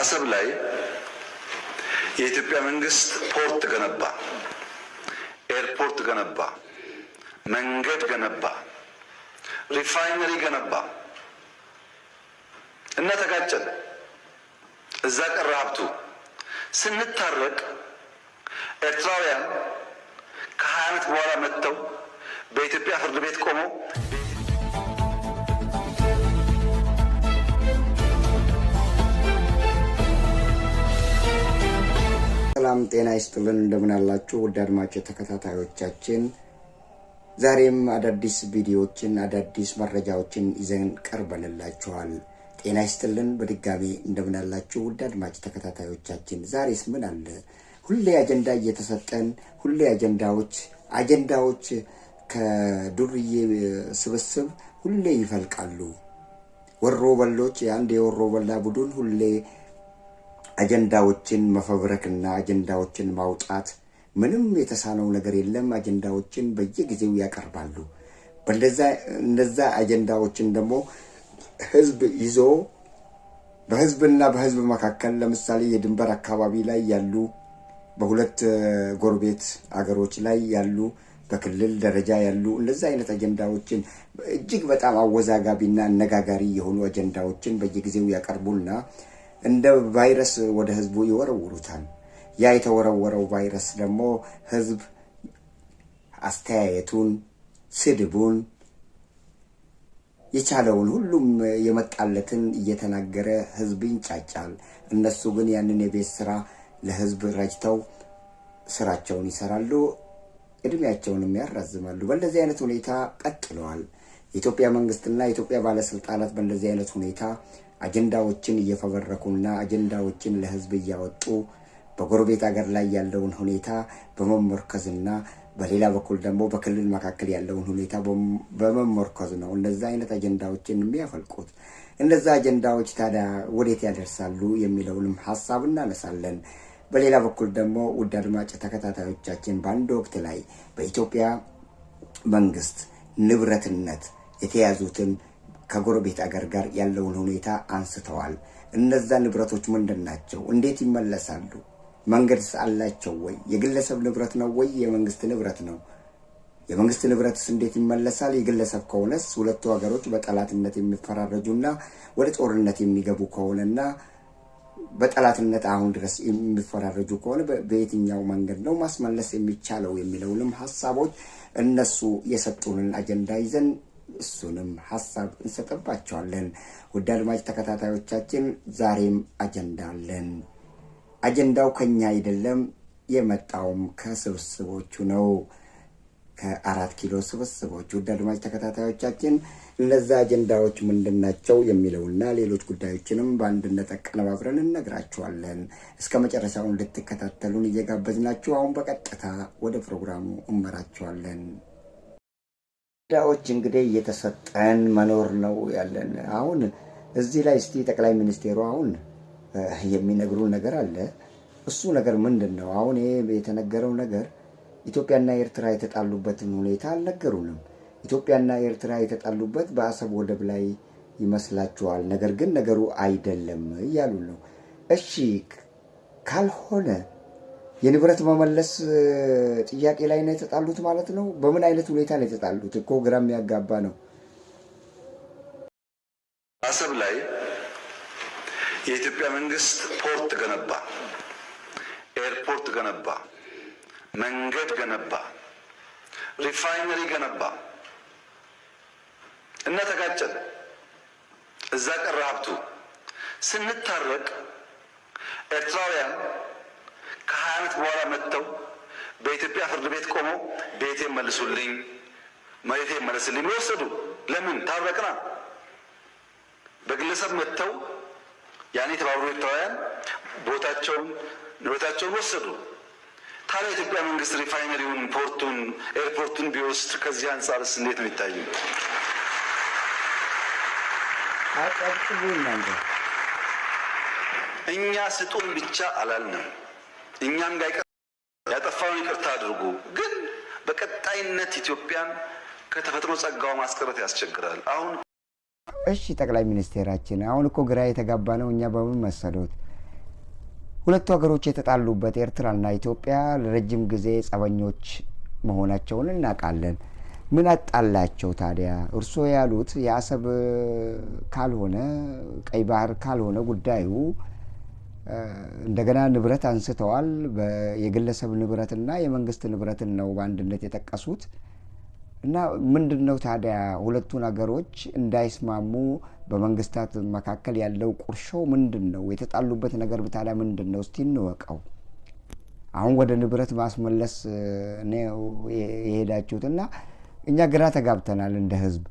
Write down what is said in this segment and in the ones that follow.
አሰብ ላይ የኢትዮጵያ መንግስት ፖርት ገነባ፣ ኤርፖርት ገነባ፣ መንገድ ገነባ፣ ሪፋይነሪ ገነባ እና ተጋጨን። እዛ ቀረ ሀብቱ። ስንታረቅ ኤርትራውያን ከ20 ዓመት በኋላ መጥተው በኢትዮጵያ ፍርድ ቤት ቆመው ሰላም ጤና ይስጥልን እንደምን አላችሁ ውድ አድማጭ ተከታታዮቻችን። ዛሬም አዳዲስ ቪዲዮዎችን አዳዲስ መረጃዎችን ይዘን ቀርበንላችኋል። ጤና ይስጥልን በድጋሚ እንደምን አላችሁ ውድ አድማጭ ተከታታዮቻችን። ዛሬስ ምን አለ? ሁሌ አጀንዳ እየተሰጠን ሁሌ አጀንዳዎች ከዱርዬ ስብስብ ሁሌ ይፈልቃሉ። ወሮ በሎች የአንድ የወሮ በላ ቡድን ሁሌ አጀንዳዎችን መፈብረክና አጀንዳዎችን ማውጣት ምንም የተሳነው ነገር የለም። አጀንዳዎችን በየጊዜው ያቀርባሉ። በእነዛ አጀንዳዎችን ደግሞ ህዝብ ይዞ በህዝብና በህዝብ መካከል ለምሳሌ የድንበር አካባቢ ላይ ያሉ በሁለት ጎረቤት አገሮች ላይ ያሉ በክልል ደረጃ ያሉ እንደዛ አይነት አጀንዳዎችን እጅግ በጣም አወዛጋቢና አነጋጋሪ የሆኑ አጀንዳዎችን በየጊዜው ያቀርቡና እንደ ቫይረስ ወደ ህዝቡ ይወረውሩታል። ያ የተወረወረው ቫይረስ ደግሞ ህዝብ አስተያየቱን፣ ስድቡን የቻለውን ሁሉም የመጣለትን እየተናገረ ህዝብ ይንጫጫል። እነሱ ግን ያንን የቤት ስራ ለህዝብ ረጅተው ስራቸውን ይሰራሉ፣ እድሜያቸውንም ያራዝማሉ። በእንደዚህ አይነት ሁኔታ ቀጥለዋል። የኢትዮጵያ መንግስትና የኢትዮጵያ ባለስልጣናት በእንደዚህ አይነት ሁኔታ አጀንዳዎችን እየፈበረኩና አጀንዳዎችን ለህዝብ እያወጡ በጎረቤት ሀገር ላይ ያለውን ሁኔታ በመመርኮዝና በሌላ በኩል ደግሞ በክልል መካከል ያለውን ሁኔታ በመመርኮዝ ነው እነዛ አይነት አጀንዳዎችን የሚያፈልቁት። እነዛ አጀንዳዎች ታዲያ ወዴት ያደርሳሉ የሚለውንም ሐሳብ እናነሳለን። በሌላ በኩል ደግሞ ውድ አድማጭ ተከታታዮቻችን በአንድ ወቅት ላይ በኢትዮጵያ መንግስት ንብረትነት የተያዙትን ከጎረቤት አገር ጋር ያለውን ሁኔታ አንስተዋል። እነዛ ንብረቶች ምንድናቸው? እንዴት ይመለሳሉ? መንገድስ አላቸው ወይ? የግለሰብ ንብረት ነው ወይ የመንግስት ንብረት ነው? የመንግስት ንብረትስ እንዴት ይመለሳል? የግለሰብ ከሆነስ ሁለቱ ሀገሮች በጠላትነት የሚፈራረጁና ወደ ጦርነት የሚገቡ ከሆነና በጠላትነት አሁን ድረስ የሚፈራረጁ ከሆነ በየትኛው መንገድ ነው ማስመለስ የሚቻለው የሚለውንም ሐሳቦች እነሱ የሰጡንን አጀንዳ ይዘን እሱንም ሐሳብ እንሰጥባቸዋለን። ውድ አድማጭ ተከታታዮቻችን ዛሬም አጀንዳ አለን። አጀንዳው ከኛ አይደለም፣ የመጣውም ከስብስቦቹ ነው፣ ከ4 ኪሎ ስብስቦች። ውድ አድማጭ ተከታታዮቻችን እነዛ አጀንዳዎች ምንድናቸው የሚለውና ሌሎች ጉዳዮችንም በአንድነት አቀነባብረን እንነግራችኋለን። እስከ መጨረሻው እንድትከታተሉን እየጋበዝናችሁ አሁን በቀጥታ ወደ ፕሮግራሙ እንመራችኋለን። አጀንዳዎች እንግዲህ እየተሰጠን መኖር ነው ያለን። አሁን እዚህ ላይ እስቲ ጠቅላይ ሚኒስቴሩ አሁን የሚነግሩን ነገር አለ። እሱ ነገር ምንድነው? አሁን ይሄ የተነገረው ነገር ኢትዮጵያና ኤርትራ የተጣሉበትን ሁኔታ አልነገሩንም። ኢትዮጵያና ኤርትራ የተጣሉበት በአሰብ ወደብ ላይ ይመስላችኋል፣ ነገር ግን ነገሩ አይደለም እያሉ ነው። እሺ ካልሆነ የንብረት መመለስ ጥያቄ ላይ ነው የተጣሉት ማለት ነው። በምን አይነት ሁኔታ ነው የተጣሉት? እኮ ግራም ያጋባ ነው። አሰብ ላይ የኢትዮጵያ መንግስት ፖርት ገነባ፣ ኤርፖርት ገነባ፣ መንገድ ገነባ፣ ሪፋይነሪ ገነባ እና ተጋጨን። እዛ ቀረ ሀብቱ። ስንታረቅ ኤርትራውያን ከ20 ዓመት በኋላ መጥተው በኢትዮጵያ ፍርድ ቤት ቆመው ቤቴ መልሱልኝ፣ መሬቴ መልስልኝ ወሰዱ። ለምን? ታረቅና። በግለሰብ መጥተው ያኔ ተባብሮ ኤርትራውያን ቦታቸውን ንብረታቸውን ወሰዱ። ታዲያ የኢትዮጵያ መንግስት ሪፋይነሪውን፣ ፖርቱን፣ ኤርፖርቱን ቢወስድ ከዚህ አንጻርስ እንዴት ነው ይታያል? እኛ ስጡን ብቻ አላልንም። እኛም ጋር ያጠፋውን ይቅርታ አድርጉ። ግን በቀጣይነት ኢትዮጵያን ከተፈጥሮ ጸጋው ማስቀረት ያስቸግራል። አሁን እሺ ጠቅላይ ሚኒስቴራችን አሁን እኮ ግራ የተጋባ ነው። እኛ በምን መሰሉት ሁለቱ ሀገሮች የተጣሉበት ኤርትራና ኢትዮጵያ ለረጅም ጊዜ ጸበኞች መሆናቸውን እናውቃለን። ምን አጣላቸው ታዲያ? እርሶ ያሉት የአሰብ ካልሆነ ቀይ ባህር ካልሆነ ጉዳዩ እንደገና ንብረት አንስተዋል። የግለሰብ ንብረትና የመንግስት ንብረትን ነው በአንድነት የጠቀሱት። እና ምንድነው ታዲያ ሁለቱን ሀገሮች እንዳይስማሙ በመንግስታት መካከል ያለው ቁርሾ ምንድነው? የተጣሉበት ነገር ታዲያ ምንድነው? እስቲ እንወቀው። አሁን ወደ ንብረት ማስመለስ ነው የሄዳችሁትና እኛ ግራ ተጋብተናል እንደ ህዝብ።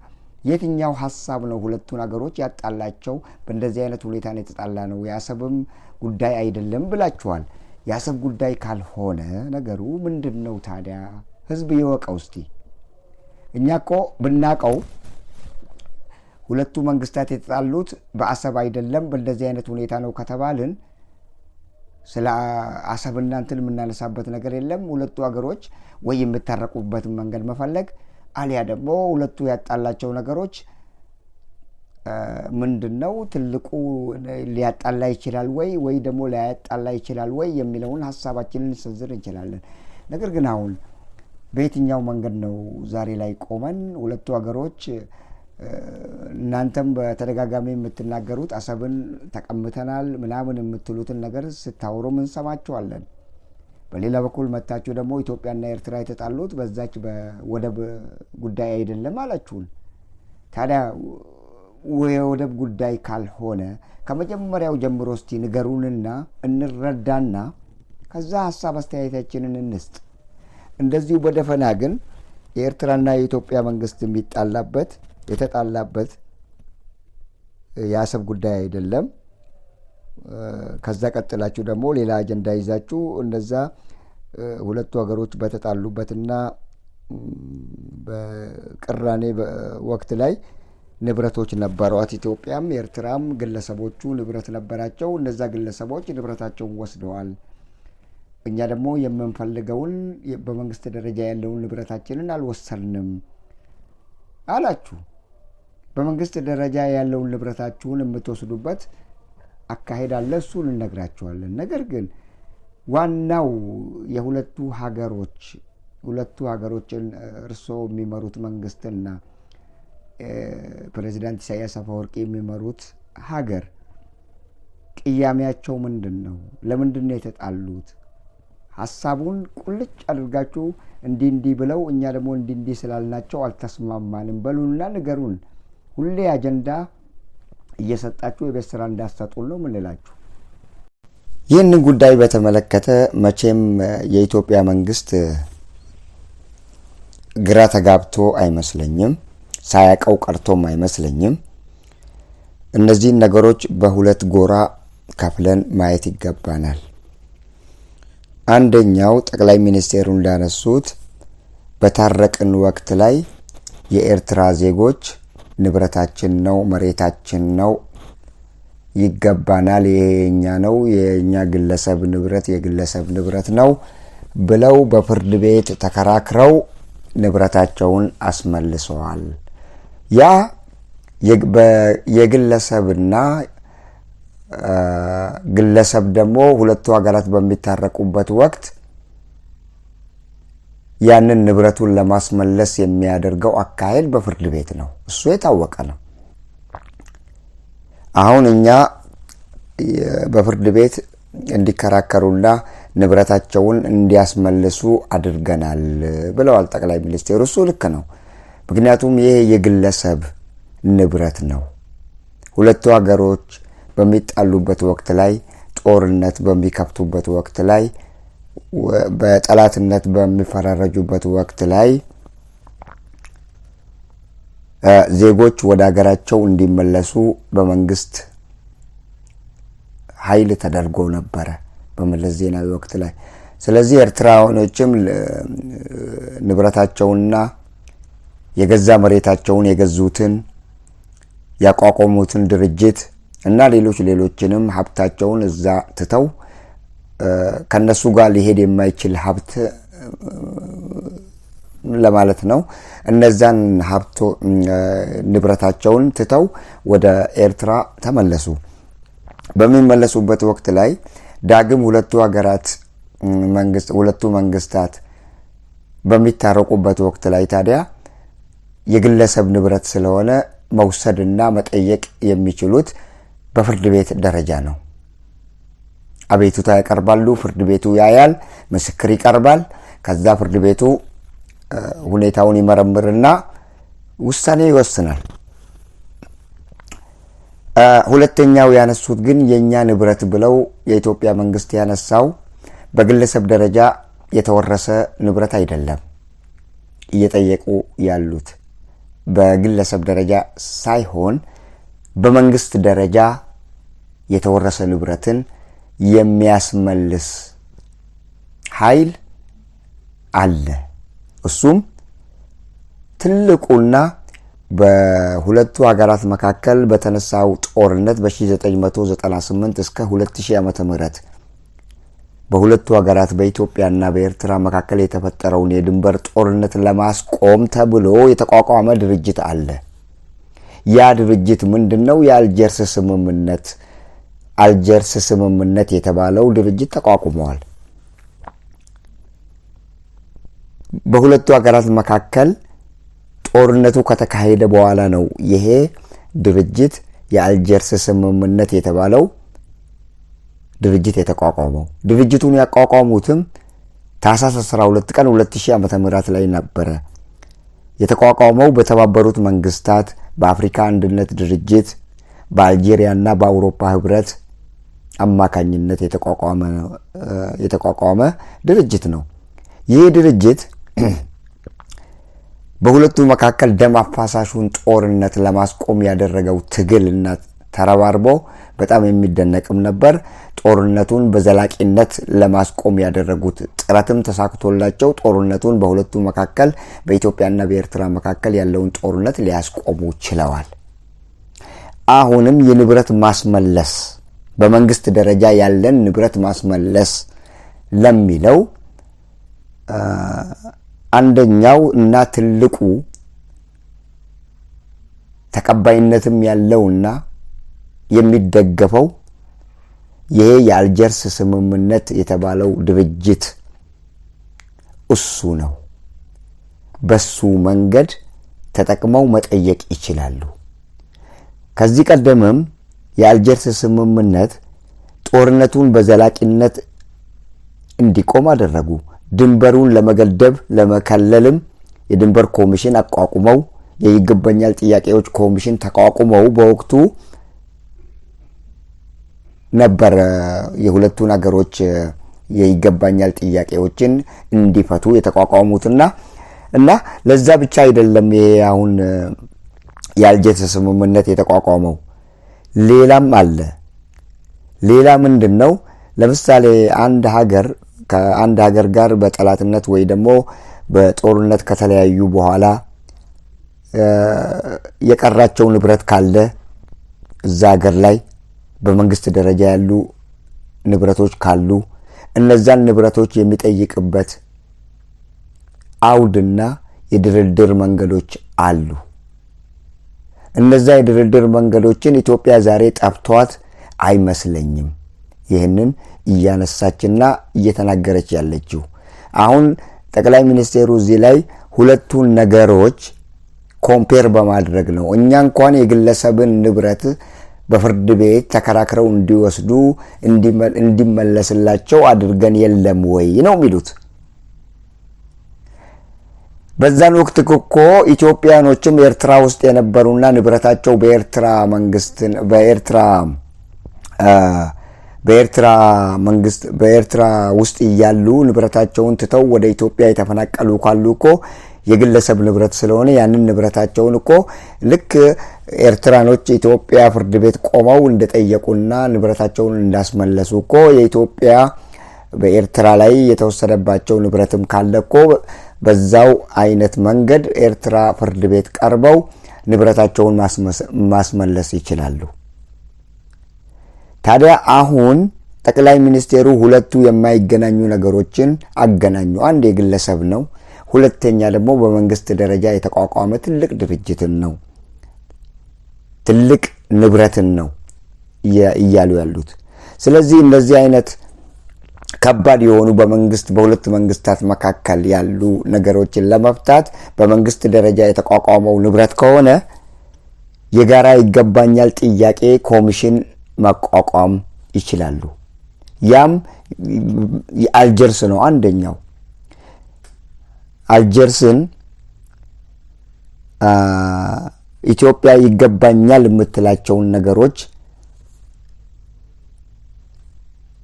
የትኛው ሐሳብ ነው ሁለቱን ሀገሮች ያጣላቸው? በእንደዚህ አይነት ሁኔታ ነው የተጣላ ነው። የአሰብም ጉዳይ አይደለም ብላችኋል። የአሰብ ጉዳይ ካልሆነ ነገሩ ምንድነው ታዲያ? ህዝብ ይወቀው እስቲ። እኛ እኮ ብናቀው ሁለቱ መንግስታት የተጣሉት በአሰብ አይደለም በእንደዚህ አይነት ሁኔታ ነው ከተባልን ስለ አሰብና እንትን የምናነሳበት ነገር የለም። ሁለቱ ሀገሮች ወይ የምታረቁበትን መንገድ መፈለግ አሊያ ደግሞ ሁለቱ ያጣላቸው ነገሮች ምንድነው? ትልቁ ሊያጣላ ይችላል ወይ ደግሞ ሊያጣላ ይችላል ወይ የሚለውን ሐሳባችንን ሰንዝር እንችላለን። ነገር ግን አሁን በየትኛው መንገድ ነው ዛሬ ላይ ቆመን ሁለቱ ሀገሮች እናንተም በተደጋጋሚ የምትናገሩት አሰብን ተቀምተናል ምናምን የምትሉትን ነገር ስታወሩም እንሰማችኋለን። በሌላ በኩል መታችሁ ደግሞ ኢትዮጵያና ኤርትራ የተጣሉት በዛች በወደብ ጉዳይ አይደለም አላችሁን። ታዲያ የወደብ ጉዳይ ካልሆነ ከመጀመሪያው ጀምሮ እስቲ ንገሩንና እንረዳና ከዛ ሐሳብ አስተያየታችንን እንስጥ። እንደዚሁ በደፈና ግን የኤርትራና የኢትዮጵያ መንግስት የተጣላበት የአሰብ ጉዳይ አይደለም። ከዛ ቀጥላችሁ ደግሞ ሌላ አጀንዳ ይዛችሁ እነዛ ሁለቱ ሀገሮች በተጣሉበትና በቅራኔ ወቅት ላይ ንብረቶች ነበሯት። ኢትዮጵያም ኤርትራም ግለሰቦቹ ንብረት ነበራቸው። እነዛ ግለሰቦች ንብረታቸውን ወስደዋል። እኛ ደግሞ የምንፈልገውን በመንግስት ደረጃ ያለውን ንብረታችንን አልወሰድንም አላችሁ። በመንግስት ደረጃ ያለውን ንብረታችሁን የምትወስዱበት አካሄድ አለ፣ እሱን እንነግራችኋለን። ነገር ግን ዋናው የሁለቱ ሀገሮችን እርስዎ የሚመሩት መንግስትና ፕሬዚዳንት ኢሳያስ አፈወርቂ የሚመሩት ሀገር ቅያሜያቸው ምንድን ነው? ለምንድን ነው የተጣሉት? ሐሳቡን ቁልጭ አድርጋችሁ እንዲህ ብለው እኛ ደግሞ እንዲህ ስላልናቸው አልተስማማንም በሉና ንገሩን። ሁሌ አጀንዳ እየሰጣችሁ የቤት ስራ እንዳትሰጡን ነው ምንላችሁ። ይህንን ጉዳይ በተመለከተ መቼም የኢትዮጵያ መንግስት ግራ ተጋብቶ አይመስለኝም፣ ሳያቀው ቀርቶም አይመስለኝም። እነዚህን ነገሮች በሁለት ጎራ ከፍለን ማየት ይገባናል። አንደኛው ጠቅላይ ሚኒስቴሩ እንዳነሱት በታረቅን ወቅት ላይ የኤርትራ ዜጎች ንብረታችን ነው፣ መሬታችን ነው፣ ይገባናል፣ የኛ ነው፣ የኛ ግለሰብ ንብረት ነው ብለው በፍርድ ቤት ተከራክረው ንብረታቸውን አስመልሰዋል። ያ የግለሰብና ግለሰብ ደግሞ ሁለቱ ሀገራት በሚታረቁበት ወቅት ያንን ንብረቱን ለማስመለስ የሚያደርገው አካሄድ በፍርድ ቤት ነው። እሱ የታወቀ ነው። አሁን እኛ በፍርድ ቤት እንዲከራከሩና ንብረታቸውን እንዲያስመልሱ አድርገናል ብለዋል ጠቅላይ ሚኒስቴሩ። እሱ ልክ ነው። ምክንያቱም ይሄ የግለሰብ ንብረት ነው። ሁለቱ ሀገሮች በሚጣሉበት ወቅት ላይ፣ ጦርነት በሚከፍቱበት ወቅት ላይ፣ በጠላትነት በሚፈራረጁበት ወቅት ላይ ዜጎች ወደ ሀገራቸው እንዲመለሱ በመንግስት ኃይል ተደርጎ ነበረ በመለስ ዜናዊ ወቅት ላይ። ስለዚህ ኤርትራውያኖችም ንብረታቸውንና የገዛ መሬታቸውን የገዙትን ያቋቋሙትን ድርጅት እና ሌሎችንም ሀብታቸውን እዛ ትተው ከነሱ ጋር ሊሄድ የማይችል ሀብት ለማለት ነው። እነዛን ንብረታቸውን ትተው ወደ ኤርትራ ተመለሱ። በሚመለሱበት ወቅት ላይ ዳግም ሁለቱ መንግስታት በሚታረቁበት ወቅት ላይ ታዲያ የግለሰብ ንብረት ስለሆነ መውሰድና መጠየቅ የሚችሉት በፍርድ ቤት ደረጃ ነው። አቤቱታ ያቀርባሉ፣ ፍርድ ቤቱ ያያል፣ ምስክር ይቀርባል። ከዛ ፍርድ ቤቱ ሁኔታውን ይመረምርና ውሳኔ ይወስናል። ሁለተኛው ያነሱት ግን የኛ ንብረት ብለው የኢትዮጵያ መንግስት ያነሳው በግለሰብ ደረጃ የተወረሰ ንብረት አይደለም። እየጠየቁ ያሉት በግለሰብ ደረጃ ሳይሆን በመንግስት ደረጃ የተወረሰ ንብረትን የሚያስመልስ ኃይል አለ። እሱም ትልቁና በሁለቱ ሀገራት መካከል በተነሳው ጦርነት በ1998 እስከ 2000 ዓመተ ምህረት በሁለቱ ሀገራት በኢትዮጵያና በኤርትራ መካከል የተፈጠረውን የድንበር ጦርነት ለማስቆም ተብሎ የተቋቋመ ድርጅት አለ። ያ ድርጅት ምንድነው? አልጀርስ ስምምነት የተባለው ድርጅት ተቋቁመዋል። በሁለቱ ሀገራት መካከል ጦርነቱ ከተካሄደ በኋላ ነው ይሄ ድርጅት የአልጀርስ ስምምነት የተባለው ድርጅት የተቋቋመው። ድርጅቱን ያቋቋሙትም ታህሳስ 12 ቀን 2000 ዓመተ ምህረት ላይ ነበረ። የተቋቋመው በተባበሩት መንግስታት፣ በአፍሪካ አንድነት ድርጅት፣ በአልጄሪያና በአውሮፓ ህብረት አማካኝነት የተቋቋመ ድርጅት ነው። ይህ ድርጅት በሁለቱ መካከል ደም አፋሳሹን ጦርነት ለማስቆም ያደረገው ትግልና ተረባርቦ በጣም የሚደነቅም ነበር። ጦርነቱን በዘላቂነት ለማስቆም ያደረጉት ጥረትም ተሳክቶላቸው ጦርነቱን በሁለቱ መካከል በኢትዮጵያና በኤርትራ መካከል ያለውን ጦርነት ሊያስቆሙ ችለዋል። አሁንም የንብረት ማስመለስ በመንግስት ደረጃ ያለን ንብረት ማስመለስ ለሚለው አንደኛው እና ትልቁ ተቀባይነትም ያለውና የሚደገፈው ይሄ የአልጀርስ ስምምነት የተባለው ድርጅት እሱ ነው። በሱ መንገድ ተጠቅመው መጠየቅ ይችላሉ። ከዚህ ቀደምም የአልጀርስ ስምምነት ጦርነቱን በዘላቂነት እንዲቆም አደረጉ። ድንበሩን ለመገደብ ለመከለልም የድንበር ኮሚሽን አቋቁመው የይገባኛል ጥያቄዎች ኮሚሽን ተቋቁመው በወቅቱ ነበር የሁለቱን ሀገሮች የይገባኛል ጥያቄዎችን እንዲፈቱ የተቋቋሙትና ለዛ ብቻ አይደለም ይሄ አሁን የአልጀርስ ስምምነት የተቋቋመው ሌላም አለ። ሌላ ምንድነው? ለምሳሌ አንድ ሀገር ከአንድ ሀገር ጋር በጠላትነት ወይ ደግሞ በጦርነት ከተለያዩ በኋላ የቀራቸው ንብረት ካለ እዛ ሀገር ላይ በመንግስት ደረጃ ያሉ ንብረቶች ካሉ እነዛን ንብረቶች የሚጠይቅበት አውድና የድርድር መንገዶች አሉ። እነዛ የድርድር መንገዶችን ኢትዮጵያ ዛሬ ጠፍቷት አይመስለኝም ይህንን እያነሳችና እየተናገረች ያለችው። አሁን ጠቅላይ ሚኒስቴሩ እዚህ ላይ ሁለቱን ነገሮች ኮምፔር በማድረግ ነው። እኛ እንኳን የግለሰብን ንብረት በፍርድ ቤት ተከራክረው እንዲወስዱ እንዲመለስላቸው አድርገን የለም ወይ ነው የሚሉት። በዛን ወቅት እኮ ኢትዮጵያኖችም ኤርትራ ውስጥ የነበሩና ንብረታቸው በኤርትራ ውስጥ እያሉ ንብረታቸውን ትተው ወደ ኢትዮጵያ የተፈናቀሉ ካሉ እኮ የግለሰብ ንብረት ስለሆነ ያንን ንብረታቸውን እኮ ልክ ኤርትራኖች ኢትዮጵያ ፍርድ ቤት ቆመው እንደጠየቁና ንብረታቸውን እንዳስመለሱ እኮ የኢትዮጵያ በኤርትራ ላይ የተወሰደባቸው ንብረትም ካለ እኮ በዛው አይነት መንገድ ኤርትራ ፍርድ ቤት ቀርበው ንብረታቸውን ማስመለስ ይችላሉ። ታዲያ አሁን ጠቅላይ ሚኒስቴሩ ሁለቱ የማይገናኙ ነገሮችን አገናኙ። አንድ የግለሰብ ነው፣ ሁለተኛ ደግሞ በመንግስት ደረጃ የተቋቋመ ትልቅ ድርጅትን ነው፣ ትልቅ ንብረትን ነው እያሉ ያሉት። ስለዚህ እንደዚህ አይነት ከባድ የሆኑ በሁለት መንግስታት መካከል ያሉ ነገሮችን ለመፍታት በመንግስት ደረጃ የተቋቋመው ንብረት ከሆነ የጋራ ይገባኛል ጥያቄ ኮሚሽን ማቋቋም ይችላሉ። ያም አልጀርስ ነው። አንደኛው አልጀርስን ኢትዮጵያ ይገባኛል የምትላቸውን ነገሮች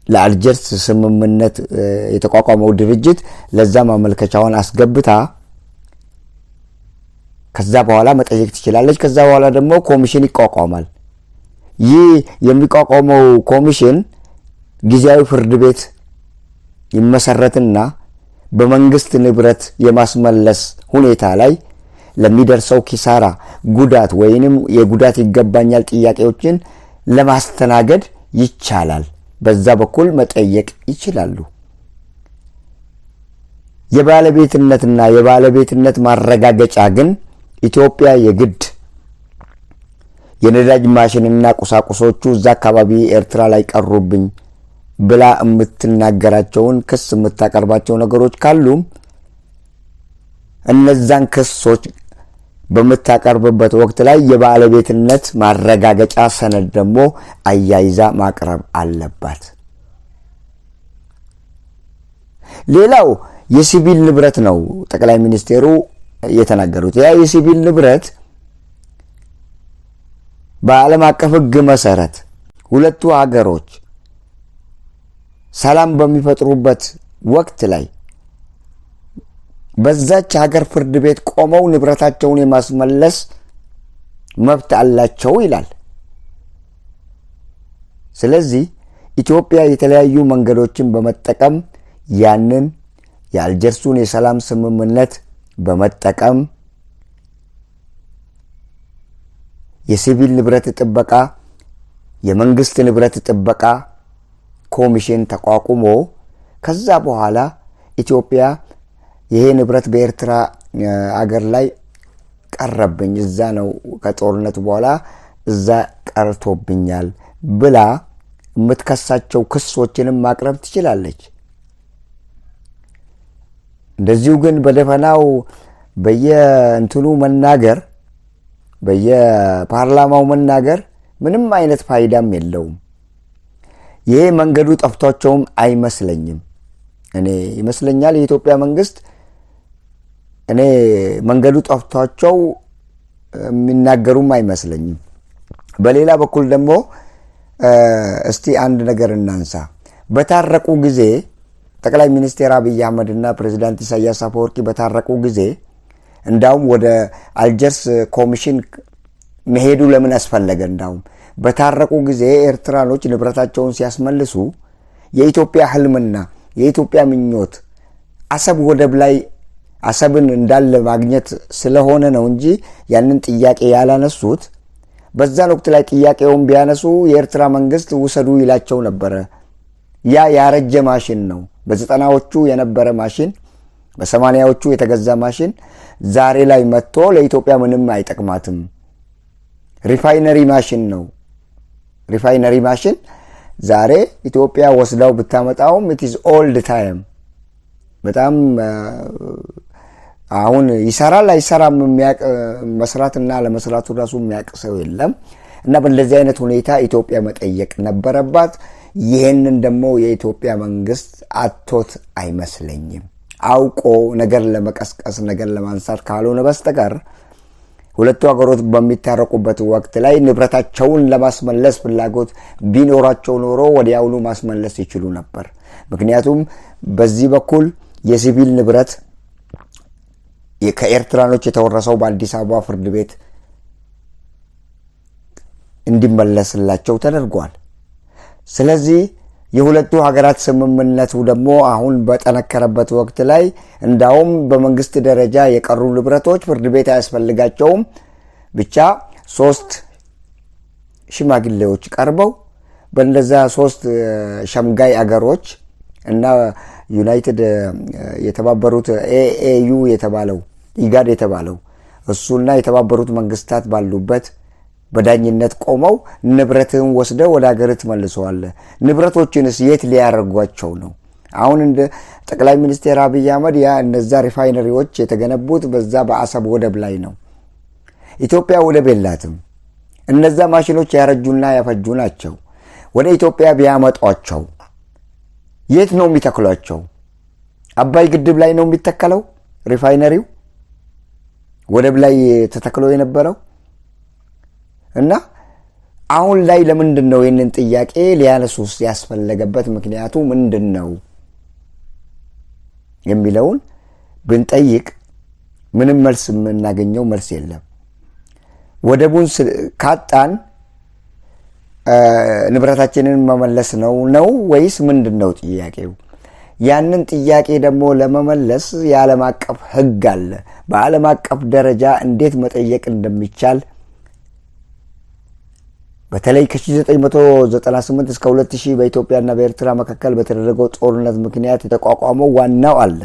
ለአልጀርስ ስምምነት የተቋቋመው ድርጅት ለዛ ማመልከቻውን አስገብታ ከዛ በኋላ መጠየቅ ትችላለች። ከዛ በኋላ ደግሞ ኮሚሽን ይቋቋማል። ይህ የሚቋቋመው ኮሚሽን ጊዜያዊ ፍርድ ቤት ይመሰረትና በመንግስት ንብረት የማስመለስ ሁኔታ ላይ ለሚደርሰው ኪሳራ፣ ጉዳት ወይንም የጉዳት ይገባኛል ጥያቄዎችን ለማስተናገድ ይቻላል። በዛ በኩል መጠየቅ ይችላሉ። የባለቤትነትና የባለቤትነት ማረጋገጫ ግን ኢትዮጵያ የግድ የነዳጅ ማሽንና ቁሳቁሶቹ እዛ አካባቢ ኤርትራ ላይ ቀሩብኝ ብላ የምትናገራቸውን ክስ የምታቀርባቸው ነገሮች ካሉ እነዛን ክሶች በምታቀርብበት ወቅት ላይ የባለቤትነት ማረጋገጫ ሰነድ ደግሞ አያይዛ ማቅረብ አለባት። ሌላው የሲቪል ንብረት ነው ጠቅላይ ሚኒስቴሩ የተናገሩት። ያ የሲቪል ንብረት በዓለም አቀፍ ሕግ መሰረት ሁለቱ ሀገሮች ሰላም በሚፈጥሩበት ወቅት ላይ በዛች ሀገር ፍርድ ቤት ቆመው ንብረታቸውን የማስመለስ መብት አላቸው ይላል። ስለዚህ ኢትዮጵያ የተለያዩ መንገዶችን በመጠቀም ያንን የአልጀርሱን የሰላም ስምምነት በመጠቀም የሲቪል ንብረት ጥበቃ፣ የመንግስት ንብረት ጥበቃ ኮሚሽን ተቋቁሞ ከዛ በኋላ ኢትዮጵያ ይሄ ንብረት በኤርትራ አገር ላይ ቀረብኝ፣ እዛ ነው ከጦርነቱ በኋላ እዛ ቀርቶብኛል ብላ የምትከሳቸው ክሶችንም ማቅረብ ትችላለች። እንደዚሁ ግን በደፈናው በየእንትኑ መናገር፣ በየፓርላማው መናገር ምንም አይነት ፋይዳም የለውም። ይሄ መንገዱ ጠፍቷቸውም አይመስለኝም። እኔ ይመስለኛል የኢትዮጵያ መንግስት መንገዱ ጠፍቷቸው የሚናገሩም አይመስለኝም። በሌላ በኩል ደግሞ እስቲ አንድ ነገር እናንሳ። በታረቁ ጊዜ ጠቅላይ ሚኒስትር አብይ አህመድና ፕሬዝዳንት ኢሳያስ አፈወርቂ በታረቁ ጊዜ እንዳውም ወደ አልጀርስ ኮሚሽን መሄዱ ለምን አስፈለገ? እንዳውም በታረቁ ጊዜ ኤርትራኖች ንብረታቸውን ሲያስመልሱ የኢትዮጵያ ህልምና የኢትዮጵያ ምኞት አሰብ ወደብ ላይ አሰብን እንዳለ ማግኘት ስለሆነ ነው እንጂ ያንን ጥያቄ ያላነሱት። በዛን ወቅት ላይ ጥያቄውን ቢያነሱ የኤርትራ መንግስት ውሰዱ ይላቸው ነበረ። ያ ያረጀ ማሽን ነው። በ90ዎቹ የነበረ ማሽን፣ በ80ዎቹ የተገዛ ማሽን ዛሬ ላይ መጥቶ ለኢትዮጵያ ምንም አይጠቅማትም። ሪፋይነሪ ማሽን ነው። ሪፋይነሪ ማሽን ዛሬ ኢትዮጵያ ወስዳው ብታመጣውም it is old time በጣም አሁን ይሰራል አይሰራም መስራትና ለመስራቱ ራሱ የሚያውቅ ሰው የለም። እና በእንደዚህ አይነት ሁኔታ ኢትዮጵያ መጠየቅ ነበረባት። ይሄንን ደግሞ የኢትዮጵያ መንግስት አጥቶት አይመስለኝም። አውቆ ነገር ለመቀስቀስ ነገር ለማንሳት ካልሆነ በስተቀር ሁለቱ ሀገሮች በሚታረቁበት ወቅት ላይ ንብረታቸውን ለማስመለስ ፍላጎት ቢኖራቸው ኖሮ ወዲያውኑ ማስመለስ ይችሉ ነበር። ምክንያቱም በዚህ በኩል የሲቪል ንብረት ከኤርትራኖች የተወረሰው በአዲስ አበባ ፍርድ ቤት እንዲመለስላቸው ተደርጓል። ስለዚህ የሁለቱ ሀገራት ስምምነቱ ደግሞ አሁን በጠነከረበት ወቅት ላይ እንዳውም በመንግስት ደረጃ የቀሩ ንብረቶች ፍርድ ቤት አያስፈልጋቸውም። ብቻ 3 ሽማግሌዎች ቀርበው በእንደዛ 3 ሸምጋይ አገሮች እና ዩናይትድ የተባበሩት ኤኤዩ የተባለው ኢጋድ የተባለው እሱና የተባበሩት መንግስታት ባሉበት በዳኝነት ቆመው ንብረትን ወስደው ወደ ሀገር ተመልሰዋል። ንብረቶችንስ የት ሊያረጓቸው ነው? አሁን እንደ ጠቅላይ ሚኒስትር አብይ አህመድ እነዛ ሪፋይነሪዎች የተገነቡት በዛ በአሰብ ወደብ ላይ ነው። ኢትዮጵያ ወደብ የላትም። እነዛ ማሽኖች ያረጁና ያፈጁ ናቸው። ወደ ኢትዮጵያ ቢያመጧቸው የት ነው የሚተክሏቸው? አባይ ግድብ ላይ ነው የሚተከለው ሪፋይነሪው ወደብ ላይ ተተክሎ የነበረው እና አሁን ላይ ለምንድን ነው ይህንን ጥያቄ ሊያነሱስ ያስፈለገበት ምክንያቱ ምንድን ነው የሚለውን ብንጠይቅ ምንም መልስ የምናገኘው መልስ የለም። ወደቡን ካጣን ንብረታችንን መመለስ ነው ወይስ ምንድን ነው ጥያቄው? ያንን ጥያቄ ደግሞ ለመመለስ የዓለም አቀፍ ሕግ አለ። በዓለም አቀፍ ደረጃ እንዴት መጠየቅ እንደሚቻል በተለይ ከ1998 እስከ 2000 በኢትዮጵያና በኤርትራ መካከል በተደረገው ጦርነት ምክንያት የተቋቋመው ዋናው አለ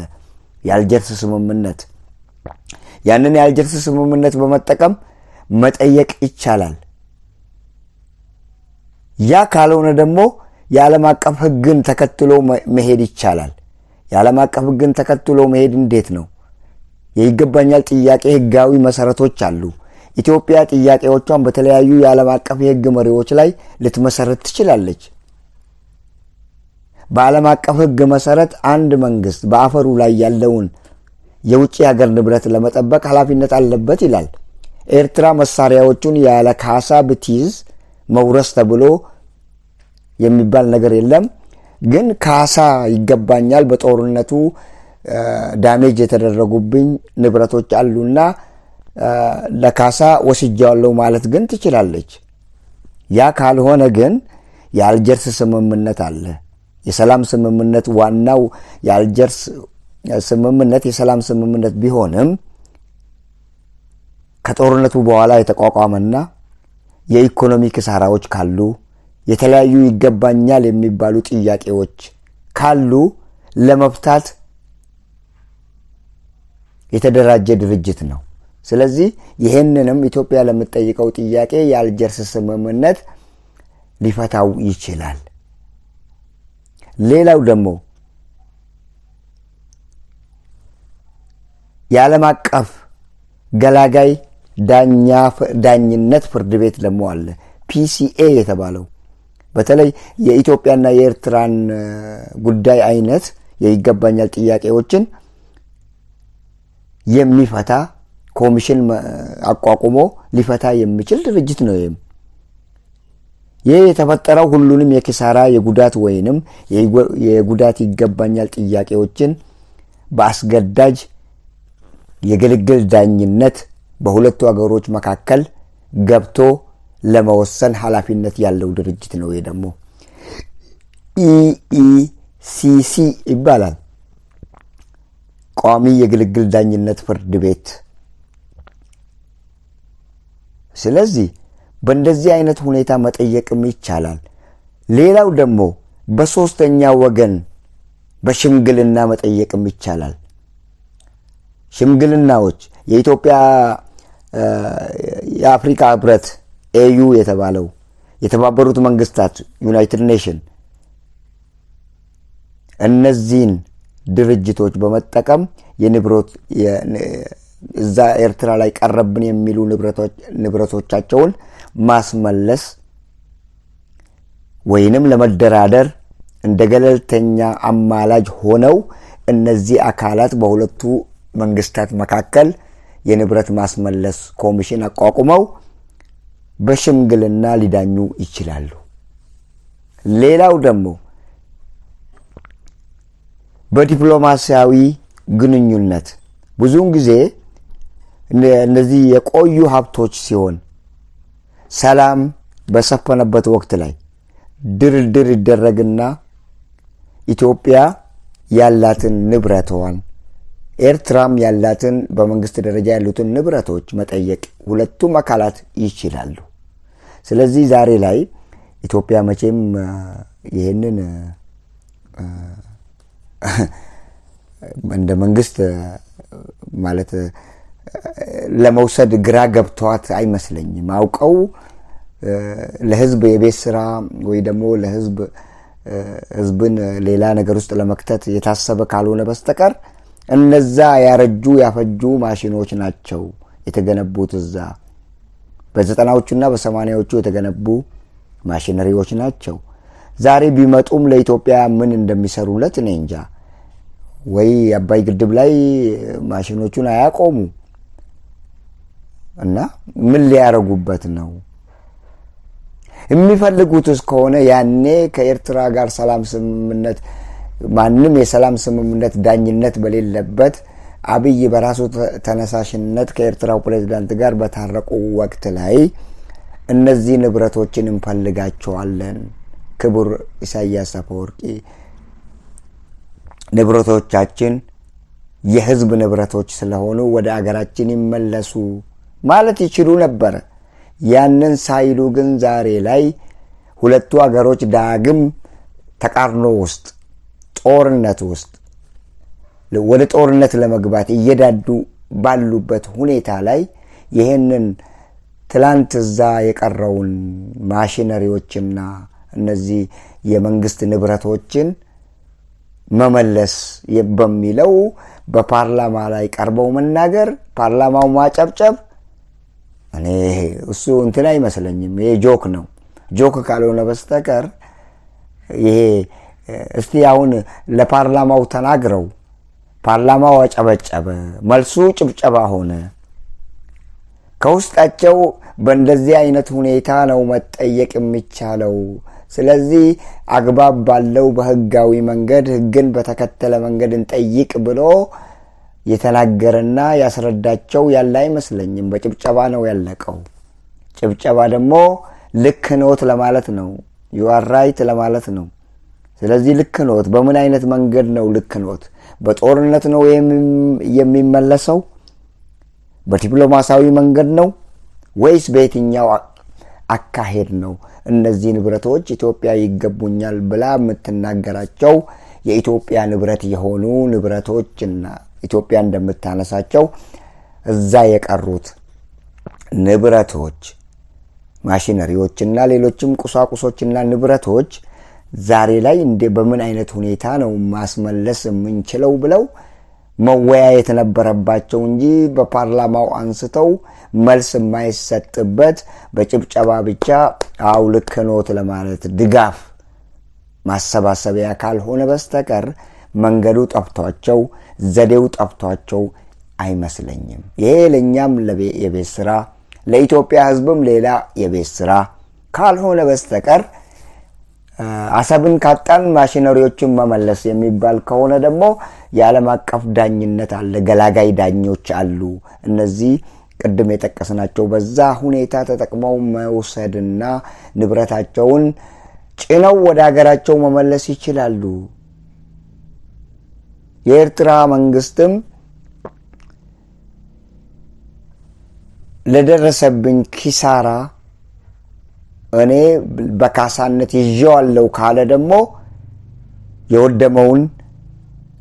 የአልጀርስ ስምምነት። ያንን የአልጀርስ ስምምነት በመጠቀም መጠየቅ ይቻላል። ያ ካልሆነ ደግሞ የዓለም አቀፍ ሕግን ተከትሎ መሄድ ይቻላል። የዓለም አቀፍ ሕግን ተከትሎ መሄድ እንዴት ነው? የይገባኛል ጥያቄ ሕጋዊ መሰረቶች አሉ። ኢትዮጵያ ጥያቄዎቿን በተለያዩ የዓለም አቀፍ የሕግ መሪዎች ላይ ልትመሰረት ትችላለች። በዓለም አቀፍ ሕግ መሰረት አንድ መንግስት በአፈሩ ላይ ያለውን የውጭ ሀገር ንብረት ለመጠበቅ ኃላፊነት አለበት ይላል። ኤርትራ መሳሪያዎቹን ያለ ካሳ ብትይዝ መውረስ ተብሎ የሚባል ነገር የለም። ግን ካሳ ይገባኛል፣ በጦርነቱ ዳሜጅ የተደረጉብኝ ንብረቶች አሉና ለካሳ ወስጃለሁ ማለት ግን ትችላለች። ያ ካልሆነ ግን የአልጀርስ ስምምነት አለ። የሰላም ስምምነት ዋናው የአልጀርስ ስምምነት የሰላም ስምምነት ቢሆንም ከጦርነቱ በኋላ የተቋቋመና የኢኮኖሚ ክሳራዎች ካሉ የተለያዩ ይገባኛል የሚባሉ ጥያቄዎች ካሉ ለመፍታት የተደራጀ ድርጅት ነው። ስለዚህ ይህንንም ኢትዮጵያ ለምትጠይቀው ጥያቄ የአልጀርስ ስምምነት ሊፈታው ይችላል። ሌላው ደግሞ የዓለም አቀፍ ገላጋይ ዳኝነት ፍርድ ቤት ደግሞ አለ፣ ፒሲኤ የተባለው። በተለይ የኢትዮጵያና የኤርትራን ጉዳይ አይነት የይገባኛል ጥያቄዎችን የሚፈታ ኮሚሽን አቋቁሞ ሊፈታ የሚችል ድርጅት ነው። ይህ የተፈጠረው ሁሉንም የኪሳራ የጉዳት ወይንም የጉዳት ይገባኛል ጥያቄዎችን በአስገዳጅ የግልግል ዳኝነት በሁለቱ ሀገሮች መካከል ገብቶ ለመወሰን ኃላፊነት ያለው ድርጅት ነው። ይሄ ደግሞ ኢኢሲሲ ይባላል፣ ቋሚ የግልግል ዳኝነት ፍርድ ቤት። ስለዚህ በእንደዚህ አይነት ሁኔታ መጠየቅም ይቻላል። ሌላው ደግሞ በሶስተኛ ወገን በሽምግልና መጠየቅም ይቻላል። ሽምግልናዎች የኢትዮጵያ የአፍሪካ ህብረት ኤዩ የተባለው የተባበሩት መንግስታት ዩናይትድ ኔሽን እነዚህን ድርጅቶች በመጠቀም እዛ ኤርትራ ላይ ቀረብን የሚሉ ንብረቶቻቸውን ማስመለስ ወይንም ለመደራደር እንደ ገለልተኛ አማላጅ ሆነው እነዚህ አካላት በሁለቱ መንግስታት መካከል የንብረት ማስመለስ ኮሚሽን አቋቁመው በሽምግልና ሊዳኙ ይችላሉ። ሌላው ደግሞ በዲፕሎማሲያዊ ግንኙነት ብዙውን ጊዜ እነዚህ የቆዩ ሀብቶች ሲሆን ሰላም በሰፈነበት ወቅት ላይ ድርድር ይደረግና ኢትዮጵያ ያላትን ንብረቷን ኤርትራም ያላትን በመንግስት ደረጃ ያሉትን ንብረቶች መጠየቅ ሁለቱም አካላት ይችላሉ። ስለዚህ ዛሬ ላይ ኢትዮጵያ መቼም ይህንን እንደ መንግስት ማለት ለመውሰድ ግራ ገብቷት አይመስለኝም። አውቀው ለህዝብ የቤት ስራ ወይ ደግሞ ለህዝብ ህዝብን ሌላ ነገር ውስጥ ለመክተት የታሰበ ካልሆነ በስተቀር እነዛ ያረጁ ያፈጁ ማሽኖች ናቸው የተገነቡት። እዛ በ90ዎቹና በ80ዎቹ የተገነቡ ማሽነሪዎች ናቸው። ዛሬ ቢመጡም ለኢትዮጵያ ምን እንደሚሰሩለት እኔ እንጃ። ወይ አባይ ግድብ ላይ ማሽኖቹን አያቆሙ እና ምን ሊያረጉበት ነው? የሚፈልጉትስ ከሆነ ያኔ ከኤርትራ ጋር ሰላም ስምምነት ማንም የሰላም ስምምነት ዳኝነት በሌለበት አብይ በራሱ ተነሳሽነት ከኤርትራው ፕሬዝዳንት ጋር በታረቁ ወቅት ላይ እነዚህ ንብረቶችን እንፈልጋቸዋለን፣ ክቡር ኢሳያስ አፈወርቂ ንብረቶቻችን የህዝብ ንብረቶች ስለሆኑ ወደ አገራችን ይመለሱ ማለት ይችሉ ነበር። ያንን ሳይሉ ግን ዛሬ ላይ ሁለቱ አገሮች ዳግም ተቃርኖ ውስጥ ጦርነት ውስጥ ወደ ጦርነት ለመግባት እየዳዱ ባሉበት ሁኔታ ላይ ይሄንን ትላንት እዛ የቀረውን ማሽነሪዎችና እነዚህ የመንግስት ንብረቶችን መመለስ በሚለው በፓርላማ ላይ ቀርበው መናገር፣ ፓርላማው ማጨብጨብ እኔ እሱ እንትን አይመስለኝም። ይሄ ጆክ ነው። ጆክ ካልሆነ በስተቀር ይሄ እስቲ አሁን ለፓርላማው ተናግረው ፓርላማው አጨበጨበ፣ መልሱ ጭብጨባ ሆነ። ከውስጣቸው በእንደዚህ አይነት ሁኔታ ነው መጠየቅ የሚቻለው። ስለዚህ አግባብ ባለው በህጋዊ መንገድ ህግን በተከተለ መንገድ እንጠይቅ ብሎ የተናገረና ያስረዳቸው ያለ አይመስለኝም። በጭብጨባ ነው ያለቀው። ጭብጨባ ደግሞ ልክ ኖት ለማለት ነው፣ ዩ አር ራይት ለማለት ነው። ስለዚህ ልክ ኖት በምን አይነት መንገድ ነው ልክ ኖት? በጦርነት ነው የሚመለሰው? በዲፕሎማሲያዊ መንገድ ነው ወይስ በየትኛው አካሄድ ነው እነዚህ ንብረቶች ኢትዮጵያ ይገቡኛል ብላ የምትናገራቸው የኢትዮጵያ ንብረት የሆኑ ንብረቶችና ኢትዮጵያ እንደምታነሳቸው እዛ የቀሩት ንብረቶች ማሽነሪዎችና ሌሎችም ቁሳቁሶችና ንብረቶች ዛሬ ላይ በምን አይነት ሁኔታ ነው ማስመለስ የምንችለው ብለው መወያየት ነበረባቸው እንጂ በፓርላማው አንስተው መልስ የማይሰጥበት በጭብጨባ ብቻ አው ልክ ኖት ለማለት ድጋፍ ማሰባሰቢያ ካልሆነ በስተቀር መንገዱ ጠፍቷቸው ዘዴው ጠፍቷቸው አይመስለኝም። ይሄ ለኛም የቤት ስራ ለኢትዮጵያ ህዝብም ሌላ የቤት ስራ ካልሆነ በስተቀር አሰብን ካጣን ማሽነሪዎችን መመለስ የሚባል ከሆነ ደግሞ የዓለም አቀፍ ዳኝነት አለ፣ ገላጋይ ዳኞች አሉ። እነዚህ ቅድም የጠቀስናቸው በዛ ሁኔታ ተጠቅመው መውሰድና ንብረታቸውን ጭነው ወደ ሀገራቸው መመለስ ይችላሉ። የኤርትራ መንግስትም ለደረሰብኝ ኪሳራ እኔ በካሳነት ይዤዋለሁ ካለ ደግሞ የወደመውን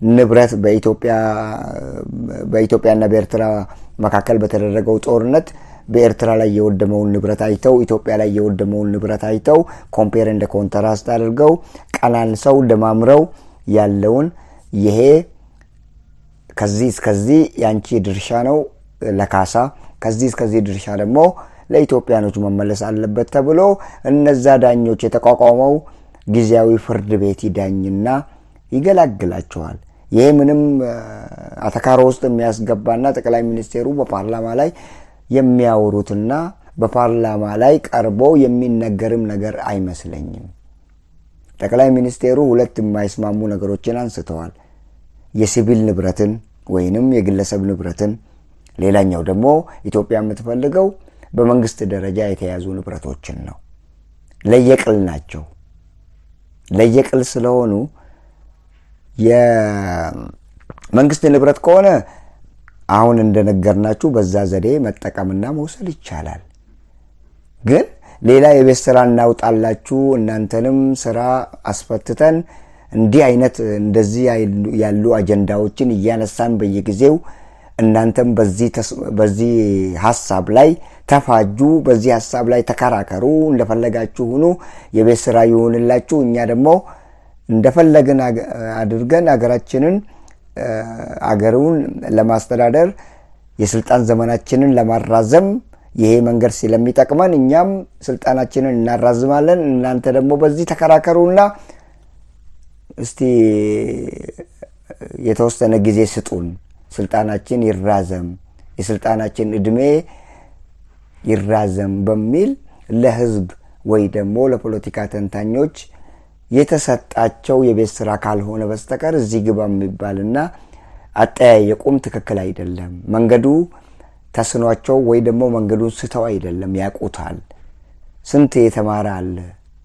ንብረት በኢትዮጵያና በኤርትራ መካከል በተደረገው ጦርነት በኤርትራ ላይ የወደመውን ንብረት አይተው ኢትዮጵያ ላይ የወደመውን ንብረት አይተው ኮምፔር እንደ ኮንትራስት አድርገው ቀናንሰው ደማምረው ያለውን ይሄ ከዚህ እስከዚህ ያንቺ ድርሻ ነው ለካሳ፣ ከዚህ እስከዚህ ድርሻ ደግሞ ለኢትዮጵያኖች መመለስ አለበት ተብሎ እነዛ ዳኞች የተቋቋመው ጊዜያዊ ፍርድ ቤት ይዳኝና ይገላግላቸዋል። ይሄ ምንም አተካሮ ውስጥ የሚያስገባና ጠቅላይ ሚኒስቴሩ በፓርላማ ላይ የሚያወሩትና በፓርላማ ላይ ቀርበው የሚነገርም ነገር አይመስለኝም። ጠቅላይ ሚኒስቴሩ ሁለት የማይስማሙ ነገሮችን አንስተዋል። የሲቪል ንብረትን ወይንም የግለሰብ ንብረትን፣ ሌላኛው ደግሞ ኢትዮጵያ የምትፈልገው በመንግስት ደረጃ የተያዙ ንብረቶችን ነው። ለየቅል ናቸው። ለየቅል ስለሆኑ የመንግስት ንብረት ከሆነ አሁን እንደነገርናችሁ በዛ ዘዴ መጠቀምና መውሰድ ይቻላል። ግን ሌላ የቤት ስራ እናውጣላችሁ፣ እናንተንም ስራ አስፈትተን እንዲህ አይነት እንደዚህ ያሉ አጀንዳዎችን እያነሳን በየጊዜው እናንተም በዚህ ሐሳብ ላይ ተፋጁ፣ በዚህ ሐሳብ ላይ ተከራከሩ፣ እንደፈለጋችሁ ሁኑ፣ የቤት ስራ ይሁንላችሁ፣ እኛ ደግሞ እንደፈለግን አድርገን አገራችንን አገሩን ለማስተዳደር የስልጣን ዘመናችንን ለማራዘም ይሄ መንገድ ስለሚጠቅመን እኛም ስልጣናችንን እናራዝማለን። እናንተ ደግሞ በዚህ ተከራከሩና እስቲ የተወሰነ ጊዜ ስጡን፣ ስልጣናችን ይራዘም፣ የስልጣናችን እድሜ ይራዘም በሚል ለህዝብ ወይ ደግሞ ለፖለቲካ ተንታኞች የተሰጣቸው የቤት ስራ ካልሆነ በስተቀር እዚህ ግባ የሚባልና አጠያየቁም ትክክል አይደለም። መንገዱ ተስኗቸው ወይ ደግሞ መንገዱን ስተው አይደለም፣ ያውቁታል። ስንት የተማረ አለ፣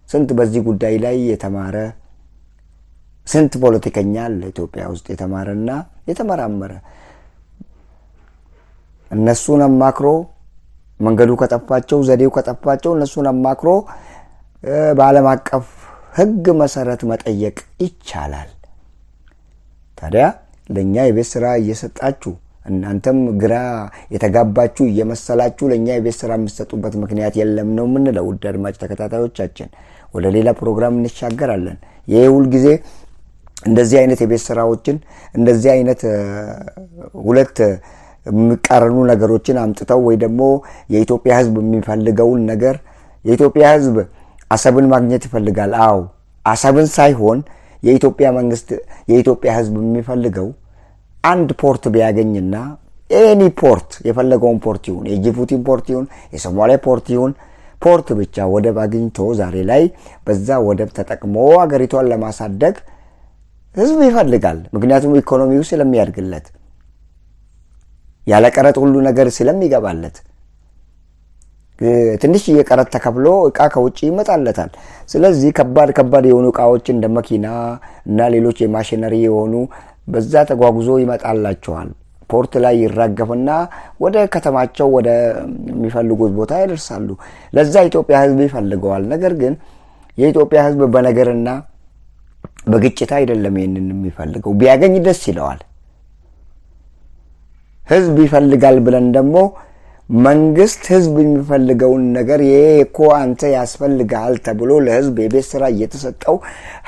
ስንት በዚህ ጉዳይ ላይ የተማረ ስንት ፖለቲከኛ አለ ኢትዮጵያ ውስጥ የተማረና የተመራመረ። እነሱን አማክሮ መንገዱ ከጠፋቸው ዘዴው ከጠፋቸው እነሱን አማክሮ በዓለም አቀፍ ህግ መሰረት መጠየቅ ይቻላል። ታዲያ ለኛ የቤት ስራ እየሰጣችሁ እናንተም ግራ የተጋባችሁ እየመሰላችሁ ለኛ የቤት ስራ የምትሰጡበት ምክንያት የለም ነው የምንለው። ውድ አድማጭ ተከታታዮቻችን ወደ ሌላ ፕሮግራም እንሻገራለን። ይሄ ሁሉ ጊዜ እንደዚህ አይነት የቤት ስራዎችን እንደዚህ አይነት ሁለት የሚቃረኑ ነገሮችን አምጥተው ወይ ደግሞ የኢትዮጵያ ህዝብ የሚፈልገውን ነገር የኢትዮጵያ ህዝብ አሰብን ማግኘት ይፈልጋል። አዎ አሰብን ሳይሆን የኢትዮጵያ መንግስት የኢትዮጵያ ህዝብ የሚፈልገው አንድ ፖርት ቢያገኝና ኤኒ ፖርት የፈለገውን ፖርት ይሁን የጅቡቲ ፖርት ይሁን የሶማሊያ ፖርት ይሁን ፖርት ብቻ ወደብ አግኝቶ ዛሬ ላይ በዛ ወደብ ተጠቅሞ አገሪቷን ለማሳደግ ህዝብ ይፈልጋል። ምክንያቱም ኢኮኖሚው ስለሚያድግለት ያለ ቀረጥ ሁሉ ነገር ስለሚገባለት ትንሽ የቀረጥ ተከፍሎ እቃ ከውጪ ይመጣለታል። ስለዚህ ከባድ የሆኑ እቃዎች እንደ መኪና እና ሌሎች የማሽነሪ የሆኑ በዛ ተጓጉዞ ይመጣላቸዋል። ፖርት ላይ ይራገፍና ወደ ከተማቸው ወደ የሚፈልጉት ቦታ ይደርሳሉ። ለዛ ኢትዮጵያ ህዝብ ይፈልገዋል። ነገር ግን የኢትዮጵያ ህዝብ በነገርና በግጭት አይደለም ይሄንን የሚፈልገው። ቢያገኝ ደስ ይለዋል። ህዝብ ይፈልጋል ብለን ደግሞ መንግስት ህዝብ የሚፈልገውን ነገር ይሄ እኮ አንተ ያስፈልጋል ተብሎ ለህዝብ የቤት ስራ እየተሰጠው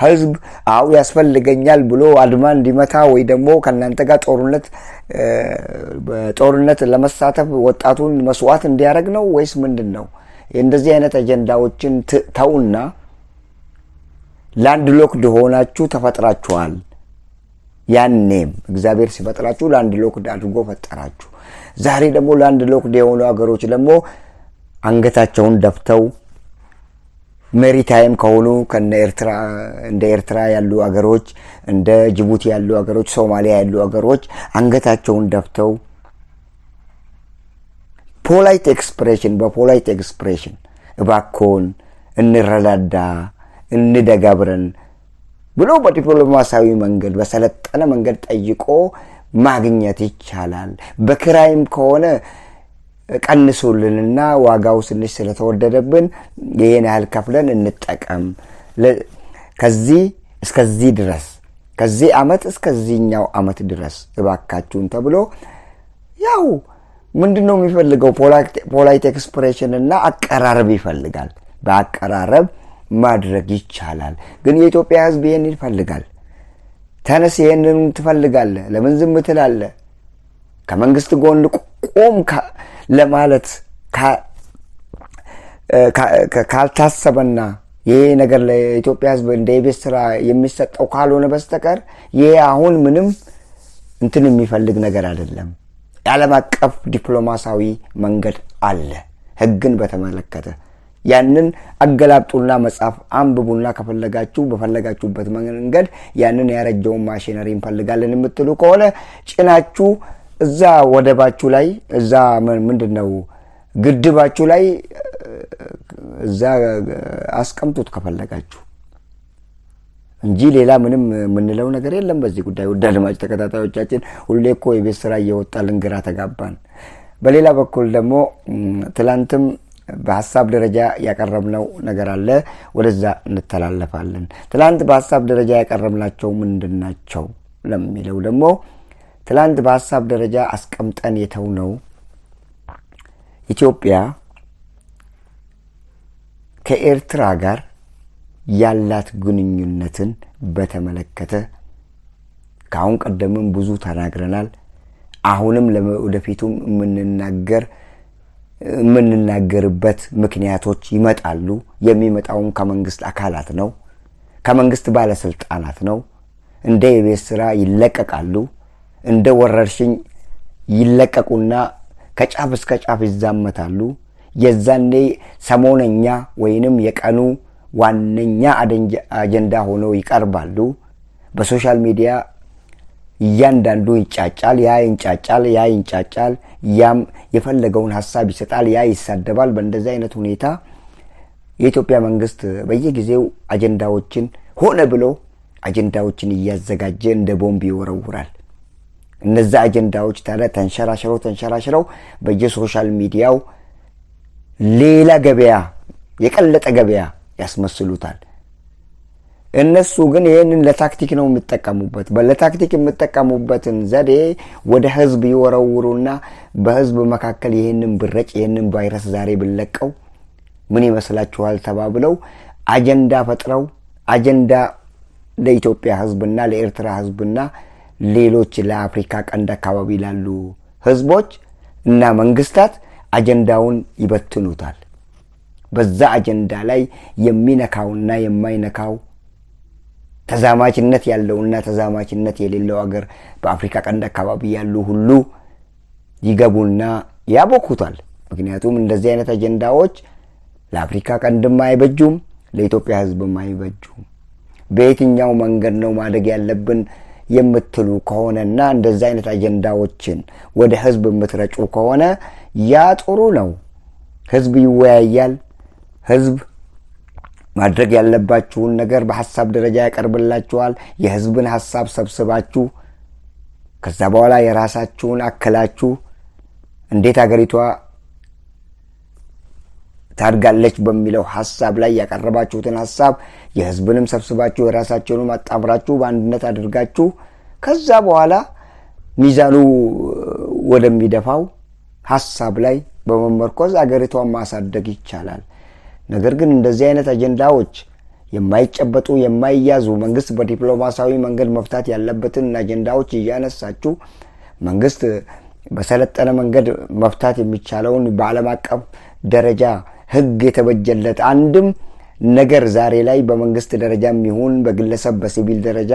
ህዝብ አው ያስፈልገኛል ብሎ አድማ እንዲመታ ወይ ደግሞ ከናንተ ጋር ጦርነት ለመሳተፍ ወጣቱን መስዋዕት እንዲያደርግ ነው ወይስ ምንድነው? እንደዚህ አይነት አጀንዳዎችን ተውና ላንድ ሎክድ ሆናችሁ ተፈጥራችኋል። ያኔም እግዚአብሔር ሲፈጥራችሁ ላንድ ሎክድ አድርጎ ፈጠራችሁ። ዛሬ ደግሞ ላንድ ሎክድ የሆኑ ሀገሮች ደግሞ አንገታቸውን ደፍተው ሜሪታይም ከሆኑ እንደ ኤርትራ ያሉ ሀገሮች እንደ ጅቡቲ ያሉ ሀገሮች ሶማሊያ ያሉ ሀገሮች አንገታቸውን ደፍተው በፖላይት ኤክስፕሬሽን እባክዎን እንረዳዳ እንደጋብረን ብሎ በዲፕሎማሲያዊ መንገድ በሰለጠነ መንገድ ጠይቆ ማግኘት ይቻላል። በክራይም ከሆነ ቀንሱልንና ዋጋው ትንሽ ስለተወደደብን ይሄን ያህል ከፍለን እንጠቀም፣ ከዚህ እስከዚህ ድረስ ከዚህ አመት እስከዚህኛው አመት ድረስ እባካችሁን ተብሎ ያው ምንድነው የሚፈልገው ፖላይት ኤክስፕሬሽን እና አቀራረብ ይፈልጋል። በአቀራረብ ማድረግ ይቻላል። ግን የኢትዮጵያ ህዝብ ይሄን ይፈልጋል። ተነስ ይሄንን ትፈልጋለህ፣ ለምን ዝም ትላለህ? ከመንግስት ጎን ቆም ለማለት ካልታሰበና ይሄ ነገር ለኢትዮጵያ ህዝብ እንደ የቤት ስራ የሚሰጠው ካልሆነ በስተቀር ይሄ አሁን ምንም እንትን የሚፈልግ ነገር አይደለም። የዓለም አቀፍ ዲፕሎማሲያዊ መንገድ አለ ህግን በተመለከተ። ያንን አገላብጡና መጻፍ አንብቡና ከፈለጋችሁ በፈለጋችሁበት መንገድ ያንን ያረጀውን ማሽነሪ እንፈልጋለን የምትሉ ከሆነ ጭናችሁ እዛ ወደባችሁ ላይ እዛ ምንድነው ግድባችሁ ላይ እዛ አስቀምጡት ከፈለጋችሁ እንጂ ሌላ ምንም ምንለው ነገር የለም በዚህ ጉዳይ። ውድ አድማጭ ተከታታዮቻችን ሁሌ እኮ የቤት ስራ እየወጣልን ግራ ተጋባን። በሌላ በኩል ደግሞ ትላንትም በሐሳብ ደረጃ ያቀረብነው ነገር አለ፣ ወደዛ እንተላለፋለን። ትላንት በሐሳብ ደረጃ ያቀረብናቸው ምንድናቸው ለሚለው ደግሞ ትላንት በሐሳብ ደረጃ አስቀምጠን የተውነው ኢትዮጵያ ከኤርትራ ጋር ያላት ግንኙነትን በተመለከተ ካሁን ቀደምም ብዙ ተናግረናል። አሁንም ለወደፊቱም የምንናገርበት ምክንያቶች ይመጣሉ። የሚመጣውን ከመንግስት አካላት ነው፣ ከመንግስት ባለስልጣናት ነው። እንደ የቤት ስራ ይለቀቃሉ፣ እንደ ወረርሽኝ ይለቀቁና ከጫፍ እስከ ጫፍ ይዛመታሉ። የዛኔ ሰሞነኛ ወይንም የቀኑ ዋነኛ አጀንዳ ሆነው ይቀርባሉ። በሶሻል ሚዲያ እያንዳንዱ ይጫጫል፣ ያ ይንጫጫል፣ ያም የፈለገውን ሐሳብ ይሰጣል፣ ያ ይሳደባል። በእንደዚህ አይነት ሁኔታ የኢትዮጵያ መንግስት በየጊዜው አጀንዳዎችን ሆነ ብሎ አጀንዳዎችን እያዘጋጀ እንደ ቦምብ ይወረውራል። እነዛ አጀንዳዎች ታዲያ ተንሸራሽረው በየሶሻል ሚዲያው ሌላ ገበያ፣ የቀለጠ ገበያ ያስመስሉታል። እነሱ ግን ይሄንን ለታክቲክ ነው የሚጠቀሙበት። ለታክቲክ የሚጠቀሙበትን ዘዴ ወደ ህዝብ ይወረውሩና በህዝብ መካከል ይሄንን ብረጭ፣ ይሄንን ቫይረስ ዛሬ ብለቀው ምን ይመስላችኋል ተባብለው አጀንዳ ፈጥረው አጀንዳ ለኢትዮጵያ ህዝብና ለኤርትራ ህዝብና ሌሎች ለአፍሪካ ቀንድ አካባቢ ላሉ ህዝቦች እና መንግስታት አጀንዳውን ይበትኑታል። በዛ አጀንዳ ላይ የሚነካውና የማይነካው ተዛማችነት ያለውና ተዛማችነት የሌለው አገር በአፍሪካ ቀንድ አካባቢ ያሉ ሁሉ ይገቡና ያቦኩታል። ምክንያቱም እንደዚህ አይነት አጀንዳዎች ለአፍሪካ ቀንድም አይበጁም፣ ለኢትዮጵያ ህዝብም አይበጁም። በየትኛው መንገድ ነው ማደግ ያለብን የምትሉ ከሆነና እንደዚህ አይነት አጀንዳዎችን ወደ ህዝብ የምትረጩ ከሆነ ያ ጥሩ ነው። ህዝብ ይወያያል። ህዝብ ማድረግ ያለባችሁን ነገር በሐሳብ ደረጃ ያቀርብላችኋል። የህዝብን ሐሳብ ሰብስባችሁ ከዛ በኋላ የራሳችሁን አከላችሁ እንዴት አገሪቷ ታድጋለች በሚለው ሐሳብ ላይ ያቀረባችሁትን ሐሳብ የህዝብንም ሰብስባችሁ የራሳችሁንም አጣምራችሁ በአንድነት አድርጋችሁ ከዛ በኋላ ሚዛኑ ወደሚደፋው ሐሳብ ላይ በመመርኮዝ አገሪቷን ማሳደግ ይቻላል። ነገር ግን እንደዚህ አይነት አጀንዳዎች የማይጨበጡ የማይያዙ መንግስት በዲፕሎማሲያዊ መንገድ መፍታት ያለበትን አጀንዳዎች እያነሳችሁ መንግስት በሰለጠነ መንገድ መፍታት የሚቻለውን በዓለም አቀፍ ደረጃ ህግ የተበጀለት አንድም ነገር ዛሬ ላይ በመንግስት ደረጃም ይሁን በግለሰብ በሲቪል ደረጃ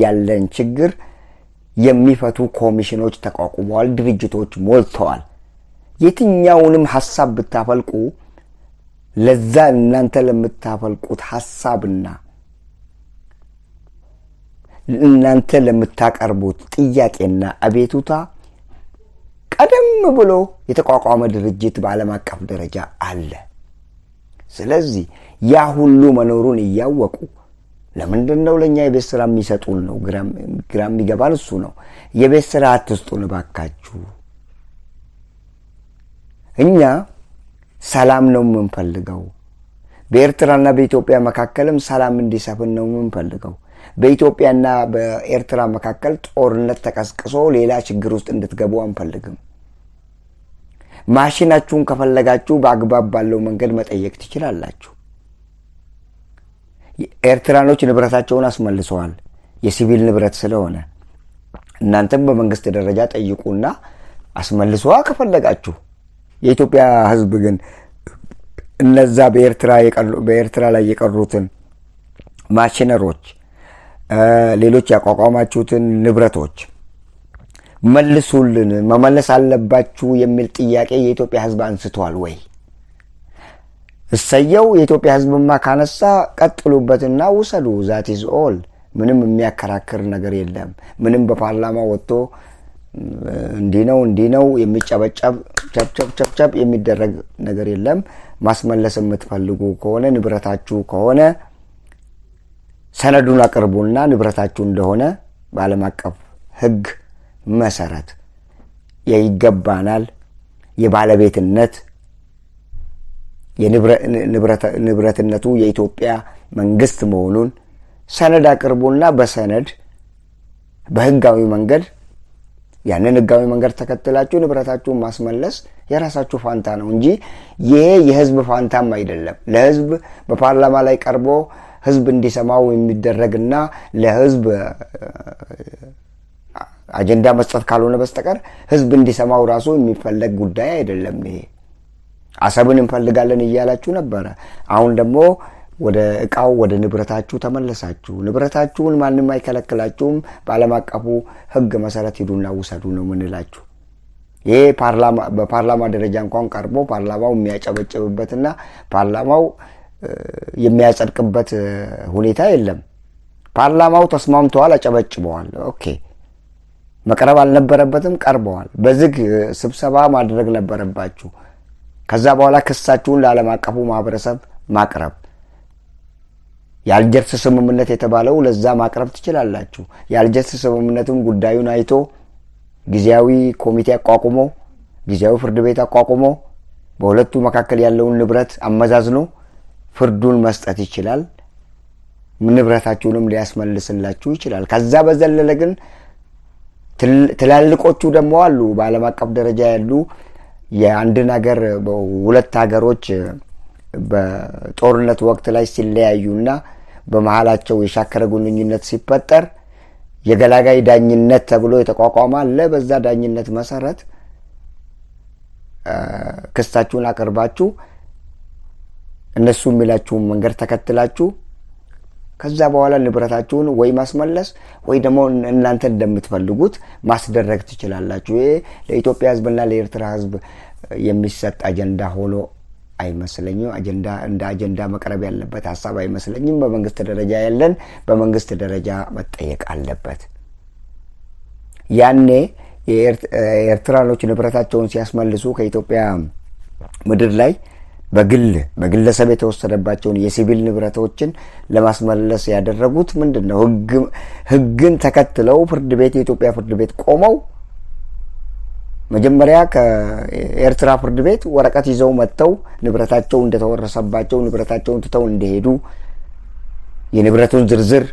ያለን ችግር የሚፈቱ ኮሚሽኖች ተቋቁመዋል፣ ድርጅቶች ሞልተዋል። የትኛውንም ሐሳብ ብታፈልቁ ለዛ እናንተ ለምታፈልቁት ሐሳብና እናንተ ለምታቀርቡት ጥያቄና አቤቱታ ቀደም ብሎ የተቋቋመ ድርጅት በዓለም አቀፍ ደረጃ አለ። ስለዚህ ያ ሁሉ መኖሩን እያወቁ ለምንድነው ለኛ የቤት ስራ የሚሰጡን ነው? ግራም ይገባል። እሱ ነው የቤት ስራ አትስጡን ባካችሁ። እኛ ሰላም ነው የምንፈልገው። በኤርትራና በኢትዮጵያ መካከልም ሰላም እንዲሰፍን ነው የምንፈልገው። በኢትዮጵያና በኤርትራ መካከል ጦርነት ተቀስቅሶ ሌላ ችግር ውስጥ እንድትገቡ አንፈልግም። ማሽናችሁን ከፈለጋችሁ በአግባብ ባለው መንገድ መጠየቅ ትችላላችሁ። ኤርትራኖች ንብረታቸውን አስመልሰዋል፣ የሲቪል ንብረት ስለሆነ እናንተም በመንግስት ደረጃ ጠይቁና አስመልሰዋ ከፈለጋችሁ። የኢትዮጵያ ህዝብ ግን እነዛ በኤርትራ ላይ የቀሩትን ማሽነሮች፣ ሌሎች ያቋቋማችሁትን ንብረቶች መልሱልን፣ መመለስ አለባችሁ የሚል ጥያቄ የኢትዮጵያ ህዝብ አንስቷል ወይ? እሰየው። የኢትዮጵያ ህዝብማ ካነሳ ቀጥሉበትና ውሰዱ። ዛት ኢዝ ኦል። ምንም የሚያከራክር ነገር የለም። ምንም በፓርላማ ወጥቶ እንዲህ ነው የሚጨበጨብ ቸፕቸፕ የሚደረግ ነገር የለም። ማስመለስ የምትፈልጉ ከሆነ ንብረታችሁ ከሆነ ሰነዱን አቅርቡና ንብረታችሁ እንደሆነ በዓለም አቀፍ ህግ መሰረት ይገባናል የባለቤትነት ንብረትነቱ የኢትዮጵያ መንግስት መሆኑን ሰነድ አቅርቡና በሰነድ በህጋዊ መንገድ ያንን ህጋዊ መንገድ ተከትላችሁ ንብረታችሁን ማስመለስ የራሳችሁ ፋንታ ነው እንጂ ይሄ የህዝብ ፋንታም አይደለም። ለህዝብ በፓርላማ ላይ ቀርቦ ህዝብ እንዲሰማው የሚደረግና ለህዝብ አጀንዳ መስጠት ካልሆነ በስተቀር ህዝብ እንዲሰማው ራሱ የሚፈለግ ጉዳይ አይደለም። ይሄ አሰብን እንፈልጋለን እያላችሁ ነበረ። አሁን ደግሞ ወደ እቃው ወደ ንብረታችሁ ተመለሳችሁ። ንብረታችሁን ማንም አይከለክላችሁም። በዓለም አቀፉ ህግ መሰረት ሂዱና ውሰዱ ነው ምንላችሁ። ይሄ በፓርላማ ደረጃ እንኳን ቀርቦ ፓርላማው የሚያጨበጭብበትና ፓርላማው የሚያጸድቅበት ሁኔታ የለም። ፓርላማው ተስማምተዋል፣ አጨበጭበዋል። ኦኬ፣ መቅረብ አልነበረበትም፣ ቀርበዋል። በዝግ ስብሰባ ማድረግ ነበረባችሁ። ከዛ በኋላ ክሳችሁን ለዓለም አቀፉ ማህበረሰብ ማቅረብ፣ የአልጀርስ ስምምነት የተባለው ለዛ ማቅረብ ትችላላችሁ። የአልጀርስ ስምምነቱን ጉዳዩን አይቶ ጊዜያዊ ኮሚቴ አቋቁሞ ጊዜያዊ ፍርድ ቤት አቋቁሞ በሁለቱ መካከል ያለውን ንብረት አመዛዝኖ ፍርዱን መስጠት ይችላል። ንብረታችሁንም ሊያስመልስላችሁ ይችላል። ከዛ በዘለለ ግን ትላልቆቹ ደግሞ አሉ፣ በዓለም አቀፍ ደረጃ ያሉ የአንድን ሀገር ሁለት ሀገሮች በጦርነት ወቅት ላይ ሲለያዩና በመሃላቸው የሻከረ ግንኙነት ሲፈጠር የገላጋይ ዳኝነት ተብሎ የተቋቋመ አለ። በዛ ዳኝነት መሰረት ክስታችሁን አቅርባችሁ እነሱ የሚላችሁን መንገድ ተከትላችሁ ከዛ በኋላ ንብረታችሁን ወይ ማስመለስ ወይ ደግሞ እናንተ እንደምትፈልጉት ማስደረግ ትችላላችሁ። ይሄ ለኢትዮጵያ ህዝብና ለኤርትራ ህዝብ የሚሰጥ አጀንዳ ሆኖ አይመስለኝም። እንደ አጀንዳ መቅረብ ያለበት ሀሳብ አይመስለኝም። በመንግስት ደረጃ ያለን በመንግስት ደረጃ መጠየቅ አለበት። ያኔ የኤርትራኖች ንብረታቸውን ሲያስመልሱ ከኢትዮጵያ ምድር ላይ በግለሰብ የተወሰደባቸውን የሲቪል ንብረቶችን ለማስመለስ ያደረጉት ምንድነው? ህግን ተከትለው ፍርድ ቤት የኢትዮጵያ ፍርድ ቤት ቆመው መጀመሪያ ከኤርትራ ፍርድ ቤት ወረቀት ይዘው መጥተው ንብረታቸው እንደተወረሰባቸው ንብረታቸውን ትተው እንደሄዱ የንብረቱን ዝርዝር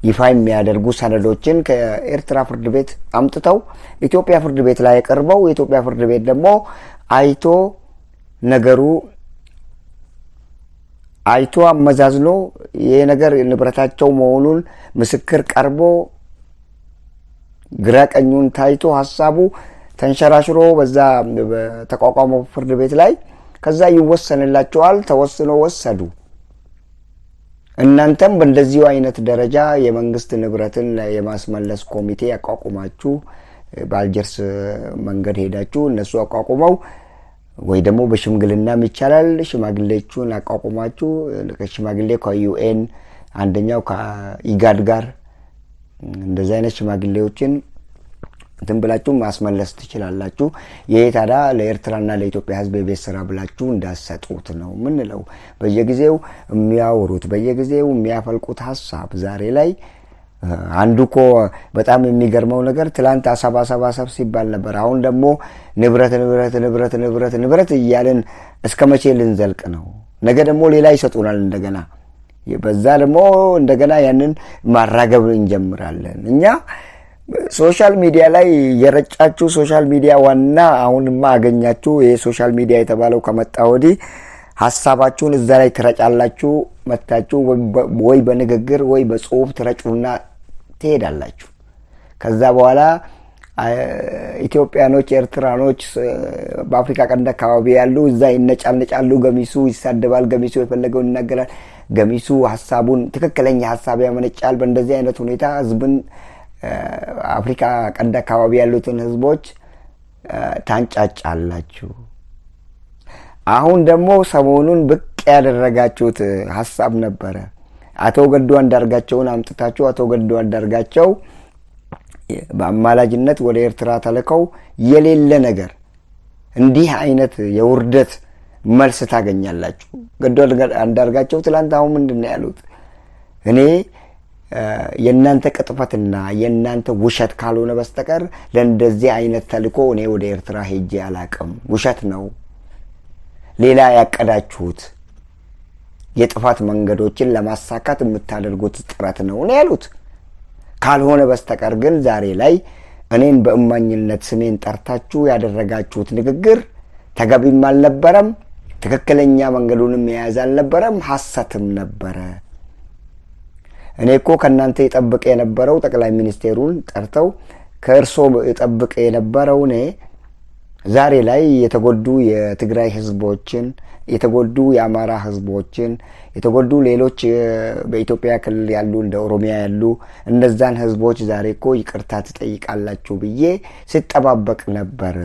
ይፋ የሚያደርጉ ሰነዶችን ከኤርትራ ፍርድ ቤት አምጥተው ኢትዮጵያ ፍርድ ቤት ላይ ቀርበው የኢትዮጵያ ፍርድ ቤት ደግሞ ነገሩ አይቶ አመዛዝኖ ይሄ ነገር ንብረታቸው መሆኑን ምስክር ቀርቦ ግራ ቀኙን ታይቶ ሐሳቡ ተንሸራሽሮ በዛ በተቋቋመው ፍርድ ቤት ላይ ከዛ ይወሰንላቸዋል። ተወስኖ ወሰዱ። እናንተም በእንደዚሁ አይነት ደረጃ የመንግስት ንብረትን የማስመለስ ኮሚቴ ያቋቁማችሁ በአልጀርስ መንገድ ሄዳችሁ እነሱ አቋቁመው ወይ ደግሞ በሽምግልናም ይቻላል ሽማግሌዎቹን አቋቁማችሁ ከሽማግሌ ከዩኤን አንደኛው ከኢጋድ ጋር እንደዛ አይነት ሽማግሌዎችን ብላችሁ ማስመለስ ትችላላችሁ። ይሄ ታዲያ ለኤርትራና ለኢትዮጵያ ህዝብ የቤት ስራ ብላችሁ እንዳሰጡት ነው ምንለው። በየጊዜው የሚያወሩት በየጊዜው የሚያፈልቁት ሀሳብ ዛሬ ላይ አንዱ እኮ በጣም የሚገርመው ነገር ትላንት አሰባሰብ ሲባል ነበር። አሁን ደግሞ ንብረት እያልን እስከ መቼ ልንዘልቅ ነው? ነገ ደግሞ ሌላ ይሰጡናል እንደገና። በዛ ደግሞ እንደገና ያንን ማራገብ እንጀምራለን። እኛ ሶሻል ሚዲያ ላይ የረጫችሁ ሶሻል ሚዲያ ዋና አሁንማ አገኛችሁ። ይሄ ሶሻል ሚዲያ የተባለው ከመጣ ወዲህ ሐሳባችሁን እዛ ላይ ትረጫላችሁ። መታችሁ ወይ በንግግር ወይ በጽሁፍ ትረጩና ትሄዳላችሁ። ከዛ በኋላ ኢትዮጵያኖች ኤርትራኖች በአፍሪካ ቀንድ አካባቢ ያሉ እዛ ይነጫነጫሉ። ገሚሱ ይሳደባል፣ ገሚሱ የፈለገውን ይናገራል፣ ገሚሱ ሐሳቡን ትክክለኛ ሐሳብ ያመነጫል። በእንደዚህ አይነት ሁኔታ ህዝብን አፍሪካ ቀንድ አካባቢ ያሉትን ህዝቦች ታንጫጫላችሁ። አሁን ደግሞ ሰሞኑን ብቅ ያደረጋችሁት ሐሳብ ነበረ። አቶ ገዱ አንዳርጋቸውን አምጥታችሁ አቶ ገዱ አንዳርጋቸው በአማላጅነት ወደ ኤርትራ ተልከው የሌለ ነገር እንዲህ አይነት የውርደት መልስ ታገኛላችሁ። ገዱ አንዳርጋቸው ትላንት አሁን ምንድነው ያሉት? እኔ የእናንተ ቅጥፈትና የእናንተ ውሸት ካልሆነ በስተቀር ለእንደዚህ አይነት ተልኮ እኔ ወደ ኤርትራ ሄጄ አላቅም። ውሸት ነው፣ ሌላ ያቀዳችሁት የጥፋት መንገዶችን ለማሳካት የምታደርጉት ጥረት ነው ያሉት። ካልሆነ በስተቀር ግን ዛሬ ላይ እኔን በእማኝነት ስሜን ጠርታችሁ ያደረጋችሁት ንግግር ተገቢም አልነበረም፣ ትክክለኛ መንገዱንም የያዘ አልነበረም፣ ሐሰትም ነበረ። እኔ እኮ ከናንተ ይጠብቅ የነበረው ጠቅላይ ሚኒስቴሩን ጠርተው ከእርሶ ይጠብቅ የነበረው እኔ ዛሬ ላይ የተጎዱ የትግራይ ህዝቦችን የተጎዱ የአማራ ህዝቦችን የተጎዱ ሌሎች በኢትዮጵያ ክልል ያሉ እንደ ኦሮሚያ ያሉ እነዛን ህዝቦች ዛሬ እኮ ይቅርታ ትጠይቃላችሁ ብዬ ሲጠባበቅ ነበር።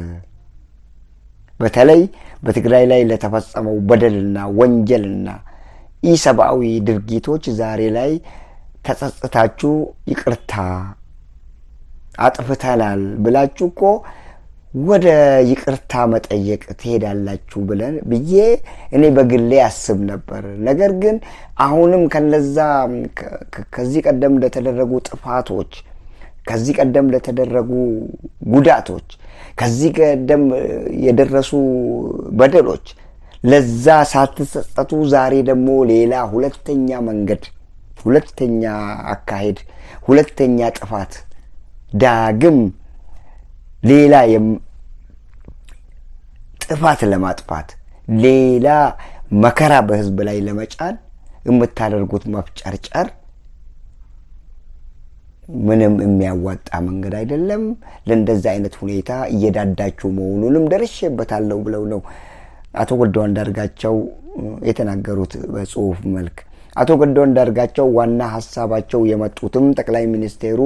በተለይ በትግራይ ላይ ለተፈጸመው በደልና ወንጀልና ኢሰብአዊ ድርጊቶች ዛሬ ላይ ተጸጽታችሁ ይቅርታ አጥፍተናል ብላችሁ እኮ ወደ ይቅርታ መጠየቅ ትሄዳላችሁ ብዬ እኔ በግሌ አስብ ነበር። ነገር ግን አሁንም ከነዛ ከዚህ ቀደም ለተደረጉ ጥፋቶች ከዚህ ቀደም ለተደረጉ ጉዳቶች ከዚህ ቀደም የደረሱ በደሎች ለዛ ሳትጸጸቱ ዛሬ ደግሞ ሌላ ሁለተኛ መንገድ ሁለተኛ አካሄድ ሁለተኛ ጥፋት ዳግም ሌላ ጥፋት ለማጥፋት ሌላ መከራ በህዝብ ላይ ለመጫን የምታደርጉት መፍጨርጨር ምንም የሚያዋጣ መንገድ አይደለም። ለእንደዛ አይነት ሁኔታ እየዳዳችሁ መሆኑንም ደርሼበታለሁ ብለው ነው አቶ ገዱ አንዳርጋቸው የተናገሩት በጽሁፍ መልክ። አቶ ገዱ አንዳርጋቸው ዋና ሐሳባቸው የመጡትም ጠቅላይ ሚኒስቴሩ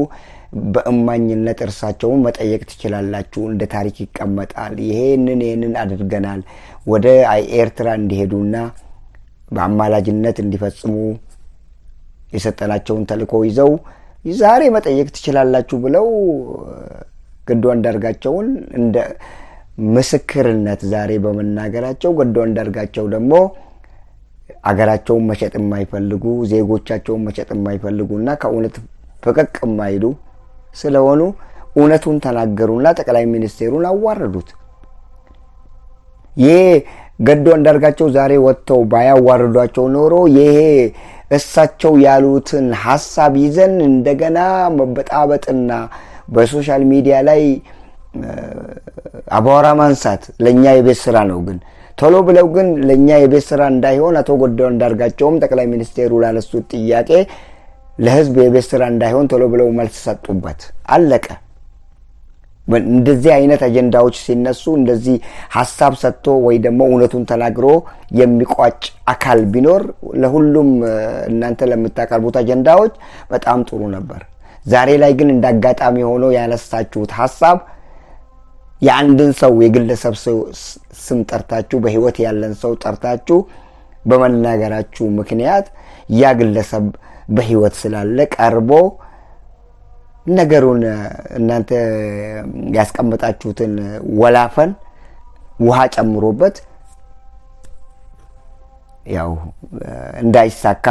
በእማኝነት እርሳቸውን መጠየቅ ትችላላችሁ፣ እንደ ታሪክ ይቀመጣል፣ ይሄንን አድርገናል፣ ወደ ኤርትራ እንዲሄዱና በአማላጅነት እንዲፈጽሙ የሰጠናቸውን ተልእኮ ይዘው ዛሬ መጠየቅ ትችላላችሁ ብለው ገዱ አንዳርጋቸውን እንደ ምስክርነት ዛሬ በመናገራቸው ገዱ አንዳርጋቸው ደግሞ አገራቸውን መሸጥ የማይፈልጉ ዜጎቻቸውን መሸጥ የማይፈልጉና ከእውነት ፈቀቅ የማይሉ ስለሆኑ እውነቱን ተናገሩና ጠቅላይ ሚኒስቴሩን አዋረዱት። ይሄ ገዱ አንዳርጋቸው ዛሬ ወጥተው ባያዋርዷቸው ኖሮ ይሄ እሳቸው ያሉትን ሐሳብ ይዘን እንደገና መበጣበጥና በሶሻል ሚዲያ ላይ አባወራ ማንሳት ለኛ የቤት ስራ ነው። ግን ቶሎ ብለው ግን ለኛ የቤት ስራ እንዳይሆን አቶ ገዱ አንዳርጋቸውም ጠቅላይ ሚኒስቴሩ ላነሱት ጥያቄ ለህዝብ የቤት ስራ እንዳይሆን ቶሎ ብለው መልስ ሰጡበት። አለቀ። እንደዚህ አይነት አጀንዳዎች ሲነሱ እንደዚህ ሐሳብ ሰጥቶ ወይ ደግሞ እውነቱን ተናግሮ የሚቋጭ አካል ቢኖር ለሁሉም እናንተ ለምታቀርቡት አጀንዳዎች በጣም ጥሩ ነበር። ዛሬ ላይ ግን እንዳጋጣሚ ሆኖ ያነሳችሁት ሐሳብ የአንድን ሰው የግለሰብ ስም ጠርታችሁ በህይወት ያለን ሰው ጠርታችሁ በመናገራችሁ ምክንያት ያ ግለሰብ በህይወት ስላለ ቀርቦ ነገሩን እናንተ ያስቀመጣችሁትን ወላፈን ውሃ ጨምሮበት ያው እንዳይሳካ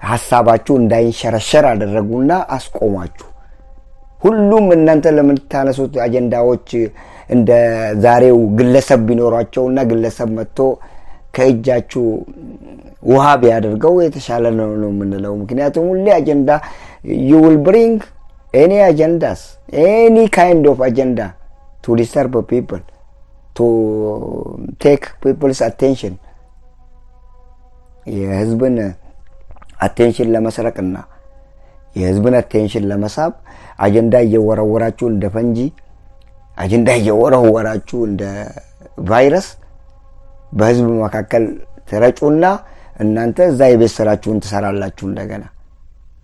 ሐሳባችሁ እንዳይንሸረሸር አደረጉና አስቆማችሁ። ሁሉም እናንተ ለምታነሱት አጀንዳዎች እንደ ዛሬው ግለሰብ ቢኖራቸውና ግለሰብ መጥቶ ከእጃችሁ ውሃ ቢያደርገው የተሻለ ነው የምንለው። ምክንያቱም ሁሌ አጀንዳ you will bring any agendas, any kind of agenda to disturb people, to take people's attention. የህዝብን አቴንሽን ለመስረቅና የህዝብን አቴንሽን ለመሳብ አጀንዳ እየወረወራችሁ እንደ ፈንጂ አጀንዳ እየወረወራችሁ እንደ ቫይረስ በህዝብ መካከል ተረጩና እናንተ እዛ የቤት ስራችሁን ትሰራላችሁ። እንደገና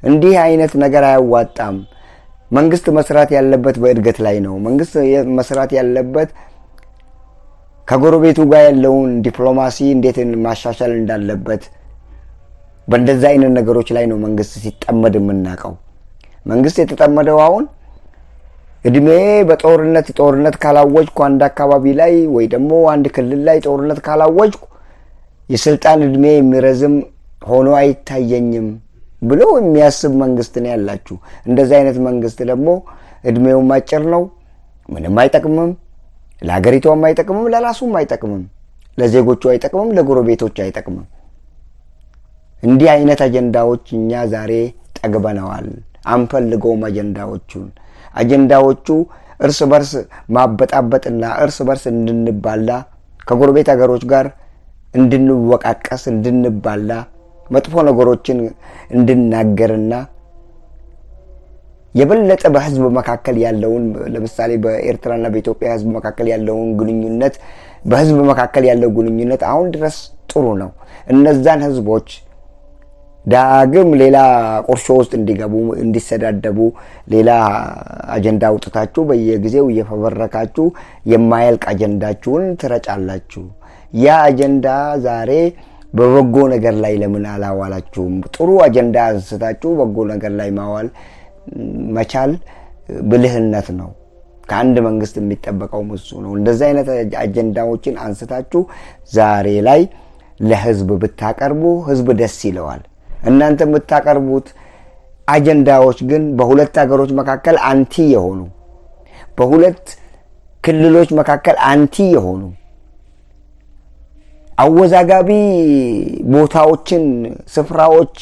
እንዲህ አይነት ነገር አያዋጣም። መንግስት መስራት ያለበት በእድገት ላይ ነው። መንግስት መስራት ያለበት ከጎረቤቱ ጋር ያለውን ዲፕሎማሲ እንዴት ማሻሻል እንዳለበት በእንደዛ አይነት ነገሮች ላይ ነው መንግስት ሲጠመድ የምናውቀው። መንግስት የተጠመደው አሁን እድሜ በጦርነት ካላወጅኩ አንድ አካባቢ ላይ ወይ ደግሞ አንድ ክልል ላይ ጦርነት ካላወጅኩ የስልጣን እድሜ የሚረዝም ሆኖ አይታየኝም ብሎ የሚያስብ መንግስት ነው ያላችሁ። እንደዛ አይነት መንግስት ደግሞ እድሜው አጭር ነው፣ ምንም አይጠቅምም፣ ለሀገሪቷም አይጠቅምም፣ ለራሱም አይጠቅምም፣ ለዜጎቹ አይጠቅምም፣ ለጎረቤቶቹ አይጠቅምም። እንዲህ አይነት አጀንዳዎች እኛ ዛሬ ጠግበነዋል። አንፈልገውም አጀንዳዎቹ እርስ በርስ ማበጣበጥና እርስ በርስ እንድንባላ ከጎረቤት ሀገሮች ጋር እንድንወቃቀስ እንድንባላ መጥፎ ነገሮችን እንድናገርና የበለጠ በህዝብ መካከል ያለውን ለምሳሌ በኤርትራና በኢትዮጵያ ህዝብ መካከል ያለውን ግንኙነት በህዝብ መካከል ያለው ግንኙነት አሁን ድረስ ጥሩ ነው። እነዛን ህዝቦች ዳግም ሌላ ቁርሾ ውስጥ እንዲገቡ እንዲሰዳደቡ ሌላ አጀንዳ አውጥታችሁ በየጊዜው እየፈበረካችሁ የማያልቅ አጀንዳችሁን ትረጫላችሁ። ያ አጀንዳ ዛሬ በበጎ ነገር ላይ ለምን አላዋላችሁም? ጥሩ አጀንዳ አንስታችሁ በጎ ነገር ላይ ማዋል መቻል ብልህነት ነው። ከአንድ መንግስት የሚጠበቀው እሱ ነው። እንደዚህ አይነት አጀንዳዎችን አንስታችሁ ዛሬ ላይ ለህዝብ ብታቀርቡ ህዝብ ደስ ይለዋል። እናንተ የምታቀርቡት አጀንዳዎች ግን በሁለት ሀገሮች መካከል አንቲ የሆኑ በሁለት ክልሎች መካከል አንቲ የሆኑ አወዛጋቢ ቦታዎችን ስፍራዎች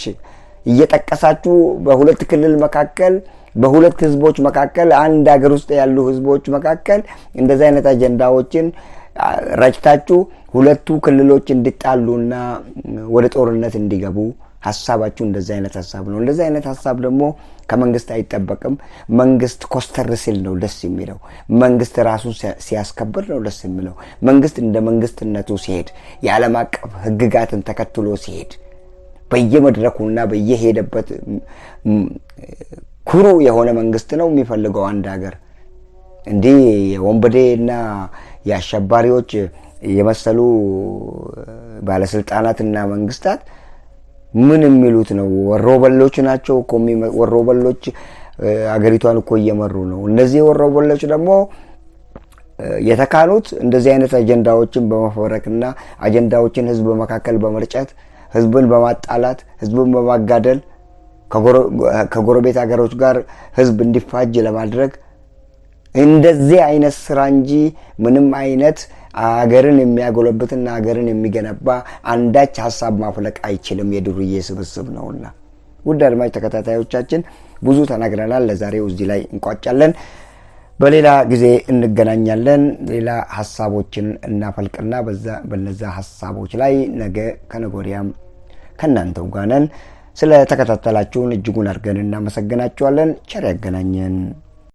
እየጠቀሳችሁ በሁለት ክልል መካከል በሁለት ህዝቦች መካከል አንድ ሀገር ውስጥ ያሉ ህዝቦች መካከል እንደዚህ አይነት አጀንዳዎችን ረጭታችሁ ሁለቱ ክልሎች እንዲጣሉና ወደ ጦርነት እንዲገቡ ሐሳባችሁ እንደዚህ አይነት ሐሳብ ነው። እንደዚህ አይነት ሐሳብ ደግሞ ከመንግስት አይጠበቅም። መንግስት ኮስተር ሲል ነው ደስ የሚለው። መንግስት ራሱን ሲያስከብር ነው ደስ የሚለው። መንግስት እንደ መንግስትነቱ ሲሄድ የዓለም አቀፍ ህግጋትን ተከትሎ ሲሄድ በየመድረኩና በየሄደበት ኩሩ የሆነ መንግስት ነው የሚፈልገው አንድ ሀገር። እንዲህ የወንበዴና የአሸባሪዎች የመሰሉ ባለስልጣናትና መንግስታት ምን የሚሉት ነው? ወሮበሎች ናቸው እኮ። ወሮበሎች አገሪቷን እኮ እየመሩ ነው። እነዚህ ወሮበሎች ደግሞ የተካኑት እንደዚህ አይነት አጀንዳዎችን በመፈረክና አጀንዳዎችን ህዝብ መካከል በመርጨት ህዝብን በማጣላት ህዝብን በማጋደል ከጎረቤት ሀገሮች ጋር ህዝብ እንዲፋጅ ለማድረግ እንደዚህ አይነት ስራ እንጂ ምንም አይነት አገርን የሚያጎለብትና አገርን የሚገነባ አንዳች ሐሳብ ማፍለቅ አይችልም። የዱርዬ ስብስብ ነውና። ውድ አድማጭ ተከታታዮቻችን ብዙ ተናግረናል። ለዛሬው እዚህ ላይ እንቋጫለን። በሌላ ጊዜ እንገናኛለን። ሌላ ሐሳቦችን እናፈልቅና በነዛ ሐሳቦች ላይ ነገ ከነገወዲያም ከናንተው ጋር ነን። ስለ ተከታተላችሁን እጅጉን አድርገን እናመሰግናችኋለን። ቸር ያገናኘን።